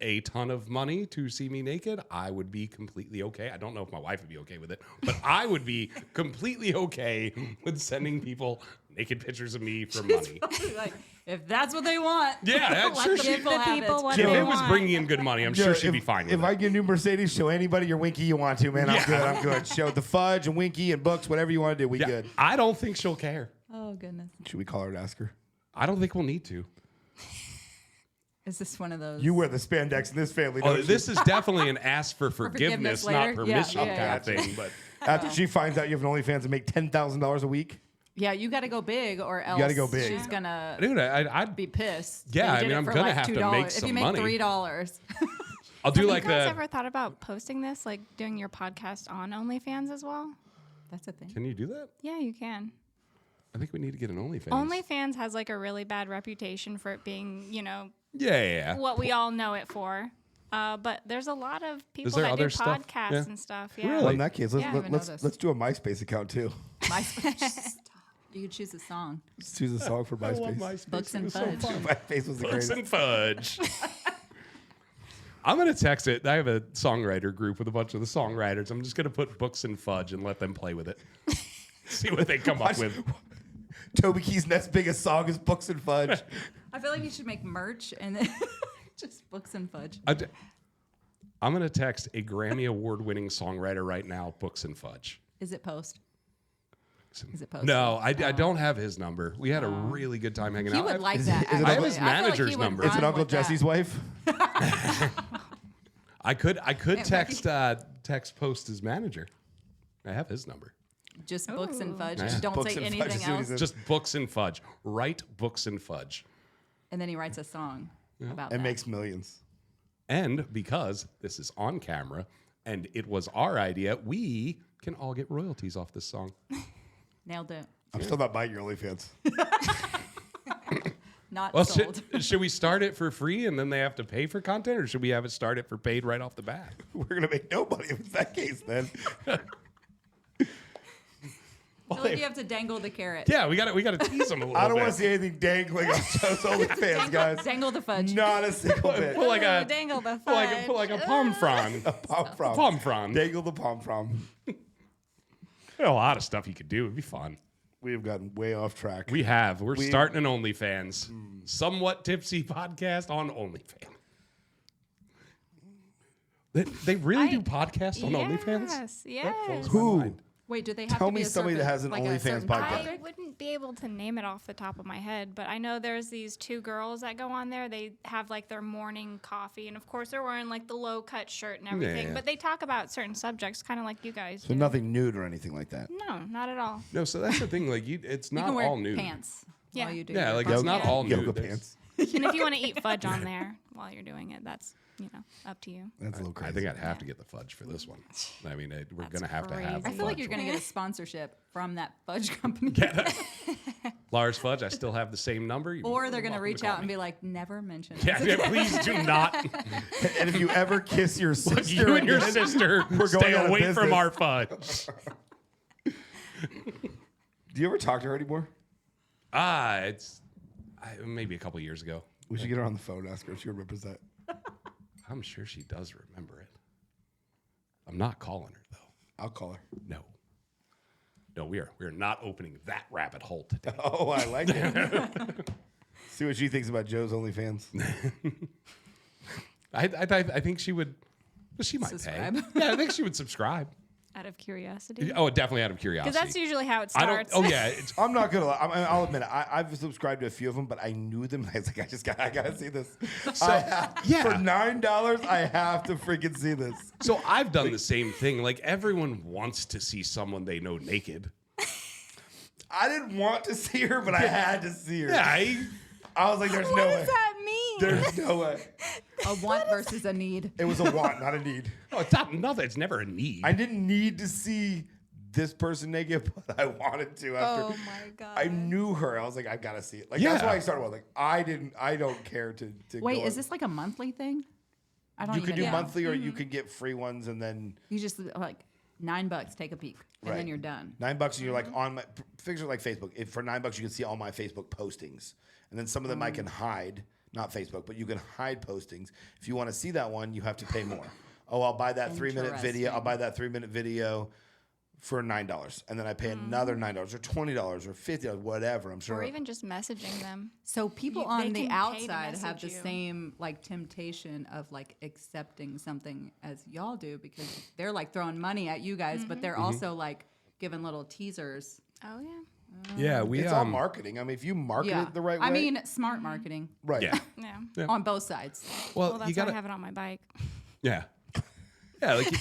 a ton of money to see me naked, I would be completely okay. I don't know if my wife would be okay with it, but I would be completely okay with sending people naked pictures of me for money. Like, if that's what they want. Yeah, I'm let sure the she- people The have people it. what If they it was want. bringing in good money, I'm sure she'd be fine with If it. I get a new Mercedes, show anybody your Winky you want to, man. I'm Yeah. good. I'm good. Show the fudge and Winky and books, whatever you want to do. We Yeah, good. I don't think she'll care. Oh, goodness. Should we call her and ask her? I don't think we'll need to. Is this one of those? You wear the spandex in this family, Oh, don't this is definitely an ask for forgiveness, forgiveness not later? permission Yeah, kind of thing. But you? After she finds out you have an OnlyFans and make $10,000 a week? Yeah, you got to go big, or else gotta go big. she's gonna dude, I'd be pissed. Yeah, that you did I'm it for gonna like have to $2. make If some you make money. $3, I'll do Have like you guys the. ever thought about posting this, like doing your podcast on OnlyFans as well? that's a thing. Can you do that? Yeah, you can. I think we need to get an OnlyFans. OnlyFans has like a really bad reputation for it being, Yeah. what we all know it for. But there's a lot of people there that do other stuff? podcasts Yeah. and stuff. Yeah. Well, in that case, Yeah, I haven't let's noticed. do a MySpace account too. MySpace. You could choose a song. Let's choose a song for MySpace. Books and fudge. MySpace was the Books greatest. and fudge. I'm gonna text it. I have a songwriter group with a bunch of the songwriters. I'm just gonna put books and fudge and let them play with it. See what they come up with. Toby Keith's next biggest song is Books and Fudge. I feel like you should make merch and then just books and fudge. I'm gonna text a Grammy Award-winning songwriter right now. Books and fudge. Is it post? Is it post? No, I don't have his number. We had a really good time hanging He out. would like Is that. it- is it I have actually. his feel like he manager's would number. Is it run Uncle with that. Jesse's wife? I could text Post his manager. I have his number. Just books and fudge. Yeah. Don't Books say and fudge anything as soon as else. it- Just books and fudge. Write books and fudge. And then he writes a song about And that. makes millions. And because this is on camera and it was our idea, we can all get royalties off this song. Nailed it. I'm still not buying your OnlyFans. Not Well, sold. should we start it for free and then they have to pay for content, or should we have it start it for paid right off the bat? We're gonna make no money if it's that case, then. I feel like you have to dangle the carrot. Yeah, we got to tease them a little bit. I don't want to see anything dangling on Joe's OnlyFans, guys. Dangle the fudge. Not a single bit. Put like a dangle the put like fudge. put like a palm frond. Palm from. Palm frond. Dangle the palm from. There's a lot of stuff you could do. It'd be fun. We have gotten way off track. We have. We're starting an OnlyFans. Somewhat tipsy podcast on OnlyFans. They really do podcasts on OnlyFans? Yes, yes. Who? Wait, do they have Tell to be me a somebody that has certain- an like a OnlyFans certain podcast. I topic? wouldn't be able to name it off the top of my head, but I know there's these 2 girls that go on there. They have like their morning coffee, and of course they're wearing like the low cut shirt and everything. Yeah. But they talk about certain subjects, kind of like you guys. So do. nothing nude or anything like that. No, not at all. No, so that's the thing. Like, it's You not can wear all nude. pants Yeah. while you do Yeah, your like podcast. it's not all nude. Yoga There's- pants. And if you want to eat fudge on there while you're doing it, that's up to you. That's a little crazy. I think I'd have to get the fudge for this one. I mean, we're That's gonna have to have. I feel like fudge you're one. going to get a sponsorship from that fudge company. Lars Fudge. I still have the same number. You're Or they're going to welcome reach call out and me. be like, never mention it. Yeah, please do not. And if you ever kiss your sister, You and your again, sister We're stay going out of away from business. our fudge. do you ever talk to her anymore? It's maybe a couple years ago. We should get her on the phone. Ask her if she remembers that. I'm sure she does remember it. I'm not calling her though. I'll call her. No, we are not opening that rabbit hole today. Oh, I like it. See what she thinks about Joe's OnlyFans. I think she would. Well, she might Subscribe. pay. Yeah, I think she would subscribe. Out of curiosity. Oh, definitely out of curiosity. Because that's usually how it I don't. starts. Oh yeah, it's, I'm not gonna lie. I'll admit it. I've subscribed to a few of them, but I knew them. I was like, I gotta see this. yeah. For $9, I have to freaking see this. so I've done the same thing. Like everyone wants to see someone they know naked. I didn't want to see her, but I had to see her. Yeah, I was like, there's What no does way. that mean? There's no way. A want versus a need. It was a want, not a need. no, it's not nothing. It's never a need. I didn't need to see this person naked, but I wanted to. After Oh my god. I knew her, I was like, I gotta see it. Like that's Yeah. why I started with. Like I don't care to. Wait, go is this like a monthly thing? I don't You even could do know. monthly, or you could get free ones, and then You just like $9, take a peek, and Right. then you're done. $9, and you're like on my figures like Facebook. If for $9, you can see all my Facebook postings, and then some of them I can hide. Not Facebook, but you can hide postings. If you want to see that one, you have to pay more. Oh, I'll buy that 3-minute video. I'll buy that 3-minute video for $9, and then I pay another $9 or $20 or $50, whatever. I'm sure. Or even just messaging them. So people They on can the pay to outside have message the you. same like temptation of like accepting something as y'all do because they're like throwing money at you guys, but they're also like giving little teasers. Oh yeah. yeah, we it's all marketing. I mean, if you market Yeah, it the right way, I mean, smart marketing right? Yeah. Yeah. on both sides. Well, Well, that's you why gotta. I have it on my bike. Yeah. Yeah, like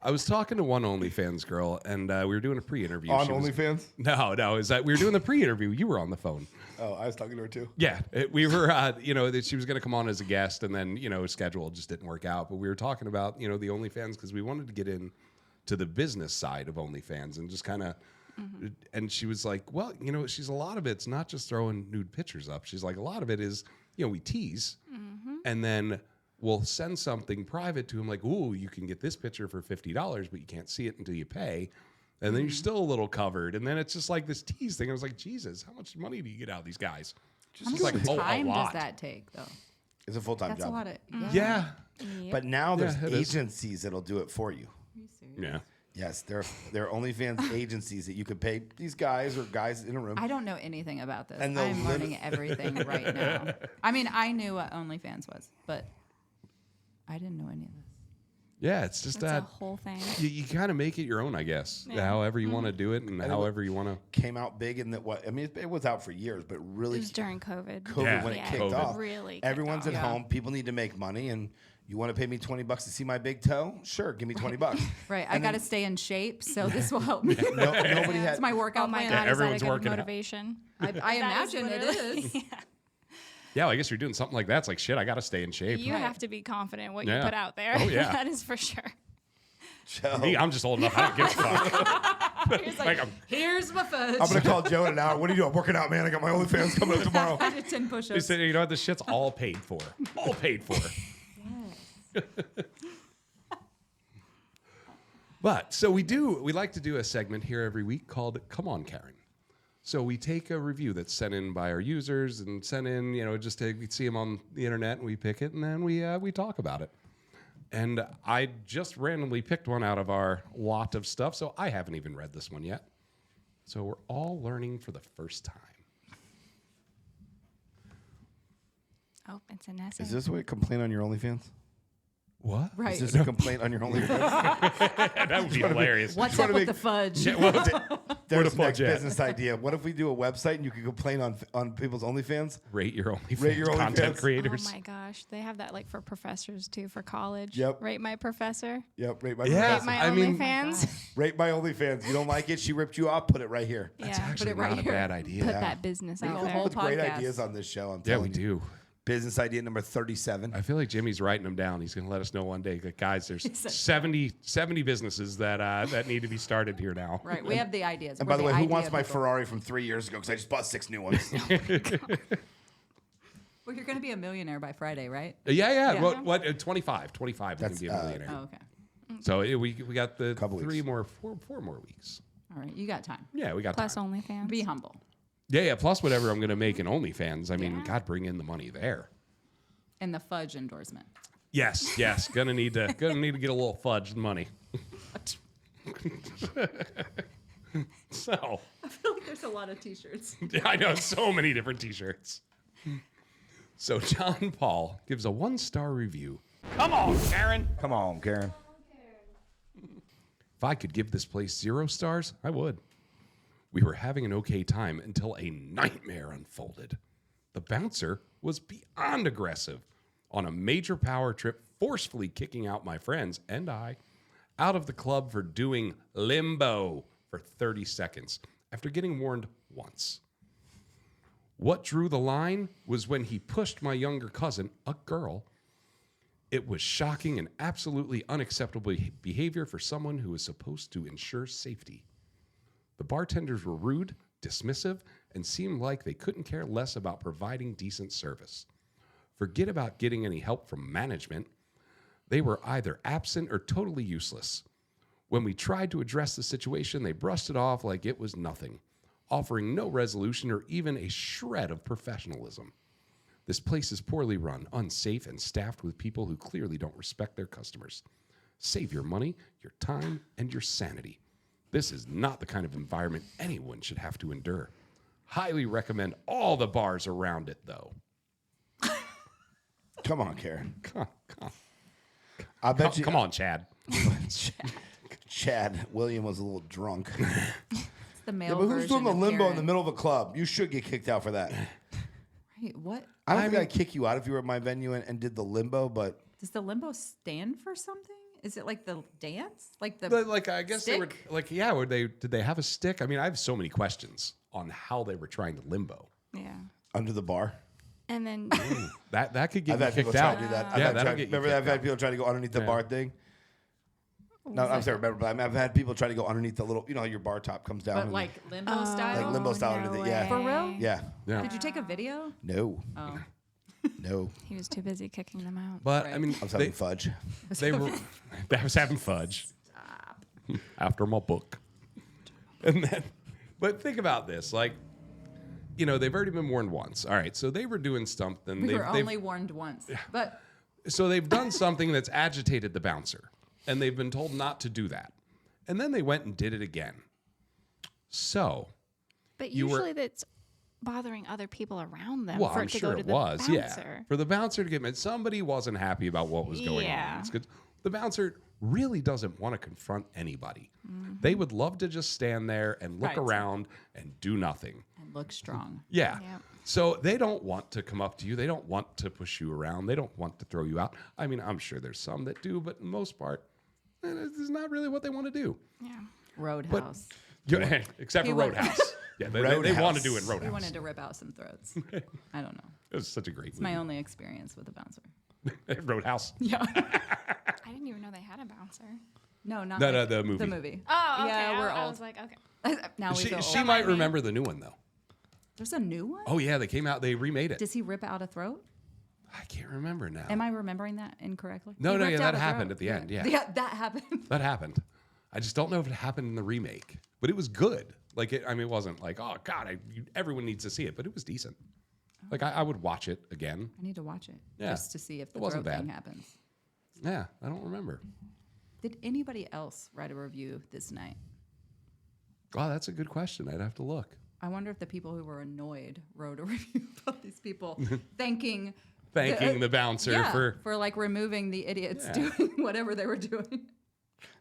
I was talking to one OnlyFans girl, and we were doing a pre-interview. On She was- OnlyFans. No, is that we were doing the pre-interview. You were on the phone. Oh, I was talking to her too. Yeah, we were. That she was going to come on as a guest, and then schedule just didn't work out. But we were talking about the OnlyFans because we wanted to get in to the business side of OnlyFans and just kind of. And she was like, "Well, she's a lot of it's not just throwing nude pictures up. She's like, a lot of it is, we tease, and then we'll send something private to him, like, ooh, you can get this picture for $50, but you can't see it until you pay." And then you're still a little covered. And then it's just like this tease thing. I was like, Jesus, how much money do you get out of these guys? How much like, oh, a time does lot. that take though? It's a full-time That's job. a lot of Yeah. But now there's it is. agencies that'll do it for you. Are you serious? Yeah. Yes, there are OnlyFans agencies that you could pay these guys or guys in a room. I don't know anything about this. And they'll I'm limit- learning everything right now. I mean, I knew what OnlyFans was, but I didn't know any of this. Yeah, it's just That's that a whole thing. you kind of make it your own, I guess. Yeah. However you want to do it and however you want to. Came out big in that what I mean it was out for years, but It really was during COVID. COVID Yeah, when it Yeah, kicked COVID. off. Really kicked Everyone's off. at Yeah. home. People need to make money, and you want to pay me $20 to see my big toe? Sure, give me $20. Right. I got to stay in shape, so this will help me. Nobody had. It's my workout Oh my plan. god, everyone's is that a working good out. motivation? I That imagine it literally- is. Yeah. Yeah, I guess you're doing something like that. It's like, shit, I got to stay in shape. You Right. have to be confident in what Yeah. you put out there. Oh, yeah. That is for sure. Joe, Me, I'm just old enough. I don't give a fuck. He's Like, like, here's my fudge. I'm gonna call Joe in an hour. What are you doing? I'm working out, man. I got my OnlyFans coming up tomorrow. I did 10 He push-ups. said, you know what? This shit's all paid for. All paid for. But so we like to do a segment here every week called Come On, Karen. So we take a review that's sent in by our users and sent in, we see them on the internet and we pick it and then we talk about it. And I just randomly picked one out of our lot of stuff, so I haven't even read this one yet. So we're all learning for the first time. Oh, it's an essay. Is this what complain on your OnlyFans? What? Right. Is this a complaint on your OnlyFans? That would be hilarious. What's trying up to with make- the fudge? There's the the next fudge at? business idea. What if we do a website and you can complain on people's OnlyFans? Rate your OnlyFans Rate your content OnlyFans. creators. Oh my gosh, they have that like for professors too for college. Yep. Rate my professor. Yep. Rate my Yeah. Rate my I mean- OnlyFans. Rate my OnlyFans. You don't like it? She ripped you off. Put it right here. Yeah. Actually, it right not a here. bad idea. Put that business out The there. whole With great podcast. ideas on this show. I'm Yeah, telling we you. do. Business idea number 37. I feel like Jimmy's writing them down. He's going to let us know one day. Like, guys, there's 70 businesses that need to be started here now. Right. We have the ideas. And We're by the way, who idea wants my people. Ferrari from 3 years ago? Because I just bought 6 new ones. Well, you're going to be a millionaire by Friday, right? Yeah. Yeah. What? 25. 25 is going That's, to be a millionaire. Oh, okay. So we got the Couple four more weeks. All right. You got time. Yeah, we got Plus time. OnlyFans. Be humble. Yeah. Plus whatever I'm going to make in OnlyFans. I mean, Yeah. God, bring in the money there. And the fudge endorsement. Yes. Gonna need to get a little fudge money. So I feel like there's a lot of T-shirts. I know so many different T-shirts. So John Paul gives a 1-star review. Come on, Karen. Come on, Karen. If I could give this place 0 stars, I would. We were having an okay time until a nightmare unfolded. The bouncer was beyond aggressive on a major power trip, forcefully kicking out my friends and I out of the club for doing limbo for 30 seconds after getting warned once. What drew the line was when he pushed my younger cousin, a girl. It was shocking and absolutely unacceptable behavior for someone who is supposed to ensure safety. The bartenders were rude, dismissive, and seemed like they couldn't care less about providing decent service. Forget about getting any help from management. They were either absent or totally useless. When we tried to address the situation, they brushed it off like it was nothing, offering no resolution or even a shred of professionalism. This place is poorly run, unsafe, and staffed with people who clearly don't respect their customers. Save your money, your time, and your sanity. This is not the kind of environment anyone should have to endure. Highly recommend all the bars around it, though. Come on, Karen. Come I bet you. on, Chad. Chad William was a little drunk. It's the male Yeah, but who's version doing the of limbo in the Karen. middle of a club? You should get kicked out for that. Right, what? I don't think I'd kick you out if you were at my venue and did the limbo, but Does the limbo stand for something? Is it like the dance? Like the But, like, I guess they were stick? like, did they have a stick? I mean, I have so many questions on how they were trying to limbo. Yeah. under the bar. And then That could get I've you had people kicked try out. to do that. Yeah, that'll get you Remember, kicked I've had out. people try to go underneath the Yeah. bar thing. No, I'm sorry, remember, but I've had people try to go underneath the little, you know, how your bar top comes down. but and- like limbo style. Like limbo style under the- yeah. For real? yeah, Yeah. Did you take a video? no, Oh, no, he was too busy kicking them out. But Right. I mean, I was having fudge. they were. I was having fudge after my book, and then. But think about this, like, you know, they've already been warned once. All right, so they were doing something. we they've, were they've- only warned once, but so they've done something that's agitated the bouncer, and they've been told not to do that, and then they went and did it again. So, But you were- usually that's bothering other people around them well, for I'm it to sure go to it the was, bouncer. yeah. For the bouncer to get mad, somebody wasn't happy about what was going on. Yeah. It's good. The bouncer really doesn't want to confront anybody. Mm-hmm. They would love to just stand there and look Right. around and do nothing. and look strong. Yeah. Yep. So they don't want to come up to you. They don't want to push you around. They don't want to throw you out. I mean, I'm sure there's some that do, but in most part, this is not really what they want to do. Yeah. Roadhouse. Except He for went- Roadhouse. Yeah, they want to Roadhouse. do it in We Roadhouse. wanted to rip out some throats. I don't know. It was such a great It's my movie. only experience with a bouncer. Roadhouse. Yeah. I didn't even know they had a bouncer. No, not No, like no, the movie. The movie. Oh, okay. Yeah, we're I old. was like, okay. Now we feel She old. might remember the new one, though. There's a new one? Oh, yeah, they came out. They remade it. Does he rip out a throat? I can't remember now. Am I remembering that incorrectly? No, He no, ripped yeah, out that a happened throat. at the end, yeah. Yeah, that happened. That happened. I just don't know if it happened in the remake, but it was good. Like, I mean, it wasn't like, oh God, everyone needs to see it, but it was decent. Like, I would watch it again. I need to watch it Yeah. just to see if the It wasn't throat thing bad. happens. Yeah, I don't remember. Did anybody else write a review this night? Oh, that's a good question. I'd have to look. I wonder if the people who were annoyed wrote a review about these people thanking thanking the bouncer for like removing the idiots Yeah. doing whatever they were doing.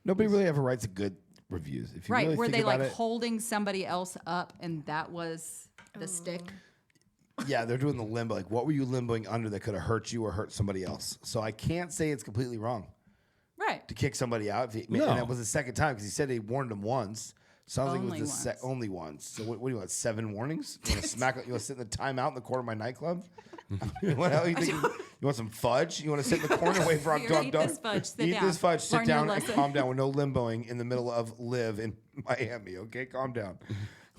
Nobody really ever writes a good reviews. If you Right. really Were think they about like it, holding somebody else up and that was the stick? yeah, they're doing the limbo. Like, what were you limboing under that could have hurt you or hurt somebody else? So I can't say it's completely wrong Right. to kick somebody out. If he, No. And that was the second time because he said he warned him once. Sounds like it Only was the once. only once. So what do you want? 7 warnings? You want to smack? You want to sit in the timeout in the corner of my nightclub? What the hell you think? You want some fudge? You want to sit in the corner, wait for Here, eat this fudge, sit eat down. this fudge, sit Learn your down, and lesson. calm down. With no limboing in the middle of live in Miami. Okay, calm down.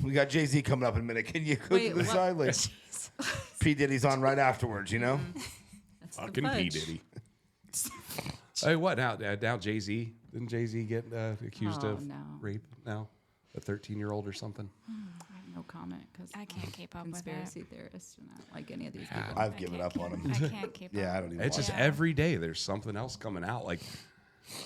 We got Jay-Z coming up in a minute. Can you go Wait, to the what? side? Like, P. Diddy's on right afterwards, you know? That's the Fucking P. fudge. Diddy. Hey, what now? Now Jay-Z? Didn't Jay-Z get accused Oh, of no. rape now? A 13-year-old or something? I have no comment because I can't keep up with it. conspiracy theorists and not like any of these people. I've given up on him. I can't keep Yeah, I up. don't even It's watch just it. every day there's something else coming out. Like,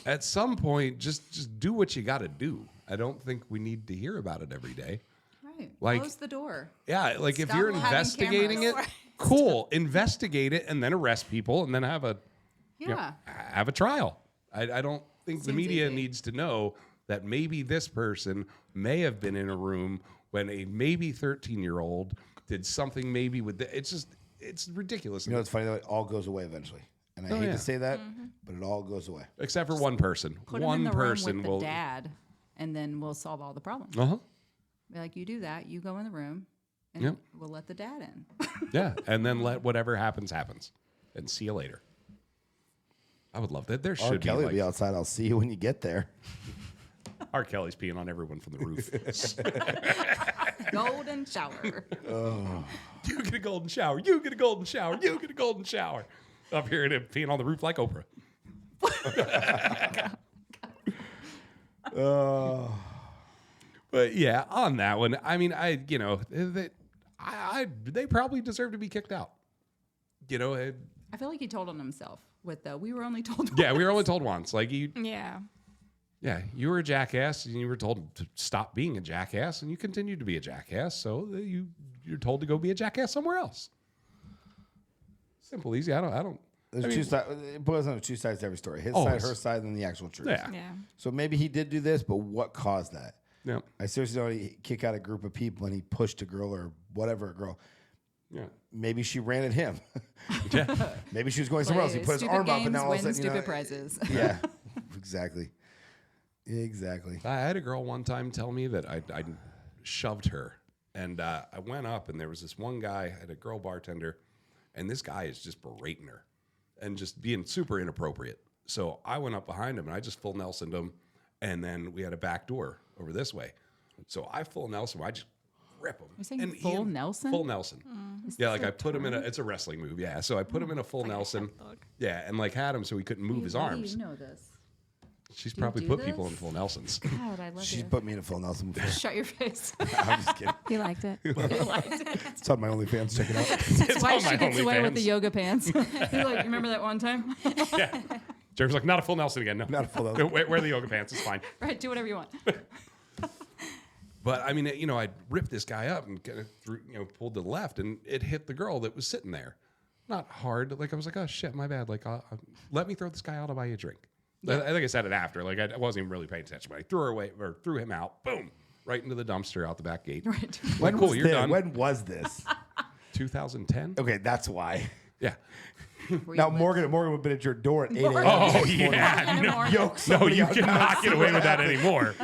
at some point, just do what you got to do. I don't think we need to hear about it every day. Right. Like- Close the door. Yeah, like if Stop you're having investigating it, cameras. cool. Investigate it and then arrest people and then have a Yeah. you know, have a trial. I don't think the Seems media easy. needs to know that maybe this person may have been in a room when a maybe 13-year-old did something maybe with it's ridiculous. You know, it's funny though. It all goes away eventually, and I hate yeah. to say that, but it all goes away. Except for one person. Put him One in the person room with will. the dad, and then we'll solve all the problems. Uh huh. Be like, you do that. You go in the room, and Yep. we'll let the dad in. Yeah, and then let whatever happens happens, and see you later. I would love that. There R. should Kelly be will be outside. I'll see you when you get there. R. Kelly's peeing on everyone from the roof. Golden shower. You get a golden shower. You get a golden shower. You get a golden shower. Up here and peeing on the roof like Oprah. But yeah, on that one, I mean, they probably deserve to be kicked out. You know, I feel like he told on himself with the we were only told. yeah, we were only told once. Like Yeah. yeah, you were a jackass, and you were told to stop being a jackass, and you continued to be a jackass. So you're told to go be a jackass somewhere else. Simple, easy. I don't. There's two sides. It boils down to 2 sides to every story: his Always. side, her side, and the actual truth. Yeah. Yeah. So maybe he did do this, but what caused that? Yeah. I seriously don't want to kick out a group of people and he pushed a girl or whatever a girl. Yeah. Maybe she ran at him. Yeah. Maybe she was going somewhere else. He put his Stupid arm up games, and now all of a win sudden, you know, stupid prizes. yeah, exactly. Exactly. I had a girl one time tell me that I shoved her, and I went up, and there was this one guy, I had a girl bartender, and this guy is just berating her and just being super inappropriate. So I went up behind him, and I just full Nelsoned him, and then we had a back door over this way. So I full Nelson, I just rip him. You're saying And full Nelson? Full Nelson. Yeah, like I put him in it's a wrestling move, yeah. So I put him in a full Nelson. Yeah, and like had him so he couldn't move his arms. You know this. She's Do you probably do put people in this? full Nelsons. God, I love She's you. put me in a full Nelson before. Shut your face. I'm just kidding. He liked it. It's on my OnlyFans. Check it out. That's why on my she gets away with OnlyFans. the yoga pants. He's like, remember that one time? Yeah. Jeremy's like, not a full Nelson again. No. Not a full Nelson. Wear the yoga pants. It's fine. Right, do whatever you want. But I mean, you know, I ripped this guy up and kind of threw, pulled to the left, and it hit the girl that was sitting there. Not hard. Like I was like, oh shit, my bad. Like, let me throw this guy out. I'll buy you a drink. I think I said it after. Like I wasn't even really paying attention, but I threw her away or threw him out. Boom, right into the dumpster out the back gate. Right. When Cool, was you're this? done. When was this? 2010. Okay, that's why. Yeah. Now Morgan would have been at your door at 8 a.m. Oh this morning. yeah. No, Yoke no, somebody you out cannot there. get away with that anymore.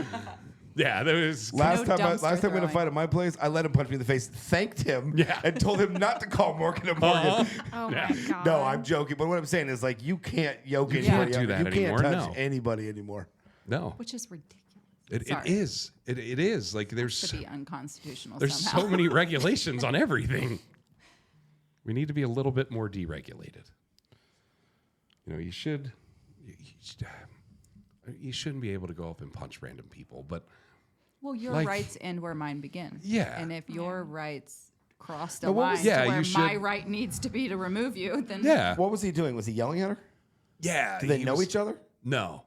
Yeah, there was. Last No time dumpster we had a throwing. fight at my place, I let him punch me in the face, thanked him, Yeah. and told him not to call Morgan and Morgan. Oh Yeah. my god. No, I'm joking. But what I'm saying is, like, you can't yoke You anybody. can't do up. that You anymore, can't touch no. anybody anymore. No, Which is ridiculous. it Sorry. is. It is. Like To there's be unconstitutional so somehow. many regulations on everything. We need to be a little bit more deregulated. You know, you shouldn't be able to go up and punch random people, but Well, your like- rights end where mine begin. Yeah. And if your rights cross the Now, what line was- to Yeah, where you my should- right needs to be to remove you, then yeah, What was he doing? Was he yelling at her? yeah. Did they he know was- each other? No.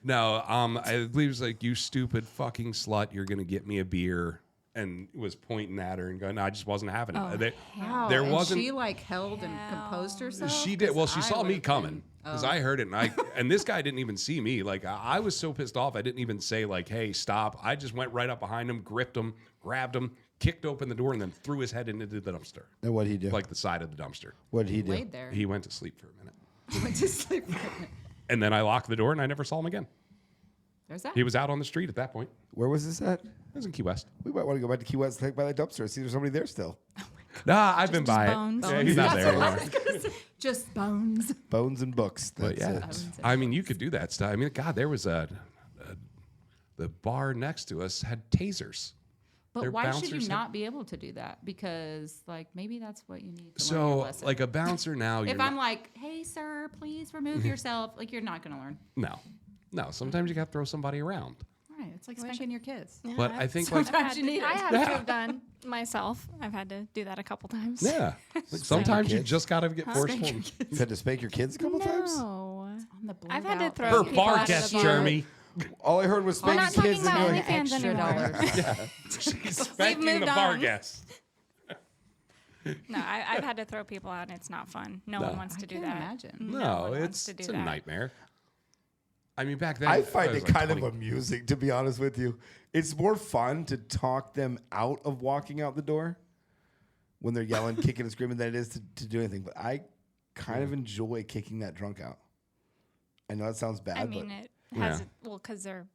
I believe it was like, you stupid fucking slut, you're gonna get me a beer, and was pointing at her and going, no, I just wasn't having it. Wow. There and wasn't. she like held and composed herself. She did. Well, she 'Cause saw I me would've coming been- because I heard it, and this guy didn't even see me. Like I was so pissed off, I didn't even say like, "Hey, stop!" I just went right up behind him, gripped him, grabbed him, kicked open the door, and then threw his head into the dumpster, And what did he do? like the side of the dumpster. What did he do? laid there. He went to sleep for a minute, He went to sleep. For a minute. and then I locked the door, and I never saw him again. There's that. He was out on the street at that point. Where was this at? It was in Key West. We might want to go back to Key West, take by that dumpster, and see if there's somebody there still. Nah, I've been by bones. it. Yeah, he's not That's there what I anymore. was gonna say. Just bones. Bones and books. But That's yeah, it. I mean, you could do that stuff. I mean, God, there was the bar next to us had tasers. But Their why should bouncers you have- not be able to do that? Because like maybe that's what you need to learn your So, lesson. like a bouncer now, if you're I'm not, like, hey sir, please remove yourself, like you're not gonna learn. no. Sometimes you got to throw somebody around. Right. It's like spanking your kids. Yeah, But I think like Sometimes you need I it. had Yeah. to have done myself. I've had to do that a couple times. yeah, like, sometimes you kids. just got to get forceful. You had to spank your kids a couple times? No. On the I've had to blurred throw out Her people bar out of the guest, bar. Jeremy. All I heard was We're spank not your talking kids. And about you're like, OnlyFans extra anymore. dollars. She's spanking the moved bar on. guest. No, I've had to throw people out, and it's not fun. No one wants I to do can't that. imagine. No, one wants to do it's a that. nightmare. I mean, back then I find was it like kind 20 of amusing, to be honest with you. It's more fun to talk them out of walking out the door when they're yelling, kicking, and screaming than it is to do anything. But I kind of enjoy kicking that drunk out. I know that sounds bad, I but mean, it has Yeah. well because they're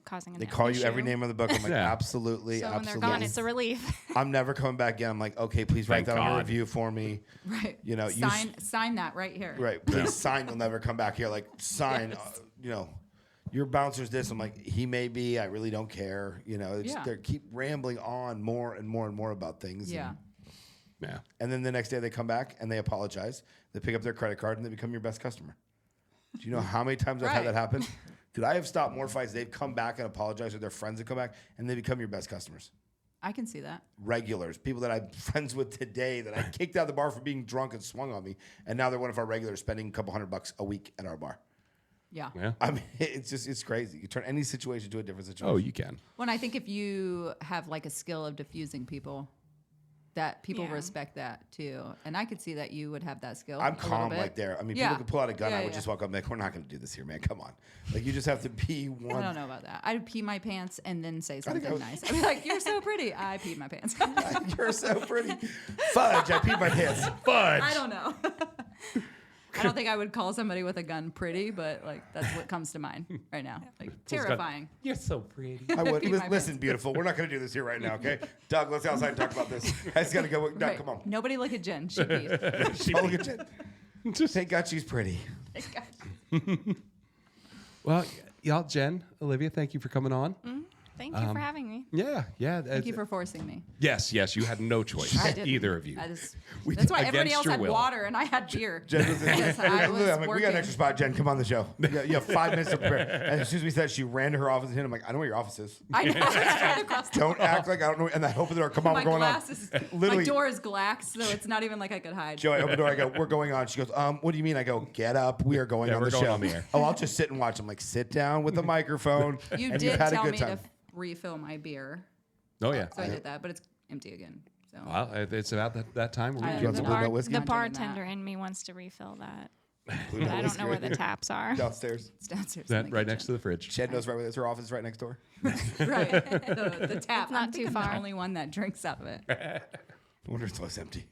causing an they call you every issue. name in the book. I'm like, Yeah. absolutely, So when they're absolutely. gone, it's a relief. I'm never coming back again. I'm like, okay, please write Thank down a God. review for me. Right. You know, you sign that right here. Right. Please sign. You'll never come back here. Like, sign, your bouncer's this. I'm like, he may be. I really don't care. You know, Yeah. they keep rambling on more and more and more about things. Yeah. Yeah. And then the next day they come back and they apologize. They pick up their credit card and they become your best customer. Do you know how many times I've had Right. that happen? Dude, I have stopped more fights. They've come back and apologized, or their friends have come back and they become your best customers. I can see that. Regulars, people that I'm friends with today that I kicked out of the bar for being drunk and swung on me, and now they're one of our regulars, spending a couple $100 a week at our bar. Yeah. Yeah. I mean, it's crazy. You turn any situation to a different situation. Oh, you can. Well, and I think if you have like a skill of diffusing people, that people Yeah. respect that too. And I could see that you would have that skill. I'm a little calm bit. like there. I mean, Yeah. people could pull out a gun. Yeah, I would yeah. just walk up and be like, we're not going to do this here, man. Come on. Like, you just have to be one. I don't know about that. I'd pee my pants and then say think I something would- nice. I'd be like, "You're so pretty." I peed my pants. You're so pretty. Fudge, I peed my pants. Fudge. I don't know. I don't think I would call somebody with a gun pretty, but like that's what comes to mind right now. Like terrifying. You're so pretty. I would. Peed my Listen, pants. beautiful. We're not going to do this here right now, okay? Doug, let's go outside and talk about this. I just got to go. No, Right. come on. Nobody look at Jen. She peed. Oh, look at Jen. Thank God she's pretty. Well, y'all, Jen, Olivia, thank you for coming on. Thank you for having me. Yeah. Thank you for forcing me. Yes, you had no choice. I didn't. Either of you. I just, We that's did why everybody against else your had will. water and I had beer. Jen was in Because I was I'm like, we got working. an extra spot. Jen, come on the show. You have 5 minutes to prepare. And as soon as we said, she ran to her office and hit him. Like, I know where your office is. I know. It's right across the Don't act like I don't know. And I open the door. Come on, my we're going on. glass is, Literally. my door is glaxed, so it's not even like I could hide. Joey, open the door. I go, we're going on. She goes, what do you mean? I go, get up. We are going Yeah, on we're the going show. on the air. Oh, I'll just sit and watch. I'm like, sit down with the microphone. You and did you've had tell a me good to time. refill my beer, Oh, yeah. so I did that, but it's empty again. So Well, it's about that time. Where I we You want do some it. Blue Note whiskey? The Not doing that. bartender in me wants to refill that. Blue But Note I don't whiskey know where the right taps are. downstairs. it's downstairs. in That the right next to kitchen. the fridge. Shed knows right where it's her office is right next door. right. The tap. not I think too I'm far. the only one that drinks out of it. I wonder if it's always empty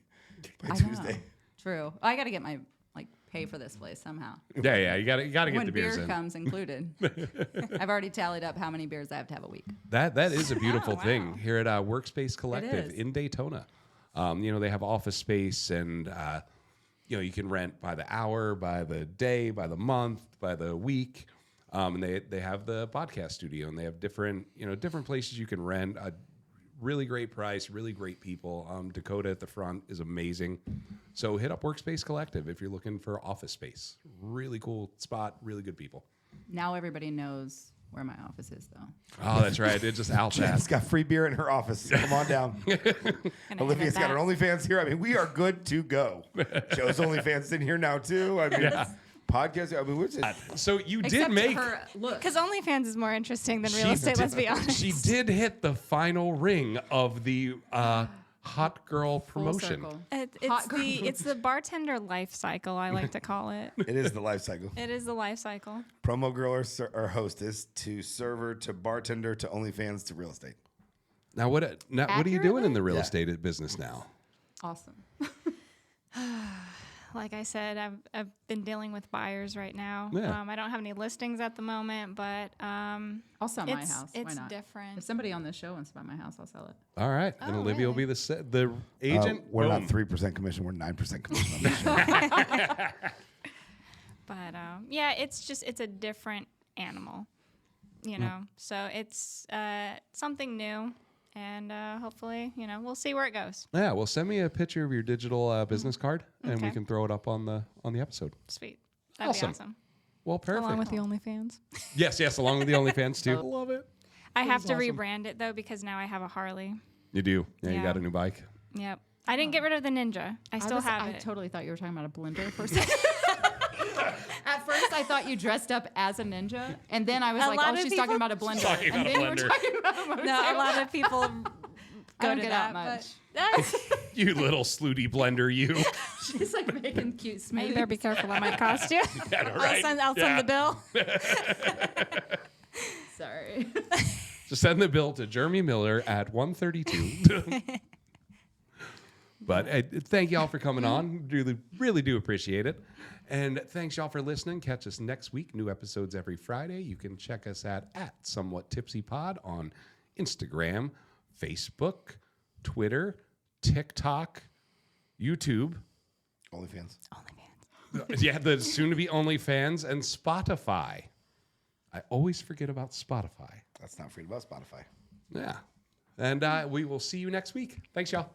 by I know. Tuesday. True. I got to get my pay for this place somehow. Yeah. You gotta get When the beers beer in. comes included. I've already tallied up how many beers I have to have a week. That is a beautiful wow. thing here at Workspace Collective is. in Daytona. They have office space, and you can rent by the hour, by the day, by the month, by the week. And they have the podcast studio, and they have different places you can rent. A really great price, really great people. Dakota at the front is amazing. So hit up Workspace Collective if you're looking for office space. Really cool spot, really good people. Now everybody knows where my office is, though. Oh, that's right. It just out Jen's got free beer in her office. Come on down. Gonna Olivia's edit got her that. OnlyFans here. I mean, we are good to go. Joe's OnlyFans in here now too. I mean, Podcast. I mean, we're just, So you did Except make. her look. Because OnlyFans is more interesting than real she estate. did- Let's be honest. She did hit the final ring of the hot girl Full promotion. circle. It's it's the bartender life cycle. I like to call it. it is the life cycle. It is the life cycle. Promo girl or hostess to server to bartender to OnlyFans to real estate. Now what are you doing in the real Yeah. estate business now? Awesome. Like I said, I've been dealing with buyers right now. Yeah. I don't have any listings at the moment, but I'll sell my it's house. Why it's not? different. If somebody on this show wants to buy my house, I'll sell it. All right, and Oh, Olivia will be really? the agent. We're Boom. not 3% commission. We're 9% commission on this show. But yeah, it's a different animal, you know. So it's something new, and hopefully, we'll see where it goes. Yeah, well, send me a picture of your digital business card, and we Okay. can throw it up on the episode. Sweet, that'd Awesome. be awesome. Well, perfect. Along with the OnlyFans. yes, along with the OnlyFans too. Love it. I have to awesome. rebrand it though because now I have a Harley. You do. Yeah, you Yeah. got a new bike. Yep. I didn't get rid of the Ninja. I still have I it. totally thought you were talking about a blender for a second. At first, I thought you dressed up as a ninja, and then I was A like, lot "Oh, of she's talking people- about a blender." talking and about a then you were blender. talking about a motorcycle. No, a lot of people I go don't to get that, out much. but You little snooty blender, you. She's like making cute you smoothies. better be careful. I might cost you. Yeah, right. I'll send the bill. Sorry. Just send the bill to Jeremy Miller at 132. But thank y'all for coming on. Really do appreciate it. And thanks y'all for listening. Catch us next week. New episodes every Friday. You can check us at Somewhat Tipsy Pod on Instagram, Facebook, Twitter, TikTok, YouTube. OnlyFans. Yeah, the soon-to-be OnlyFans and Spotify. I always forget about Spotify. That's not free about Spotify. Yeah. And we will see you next week. Thanks, y'all.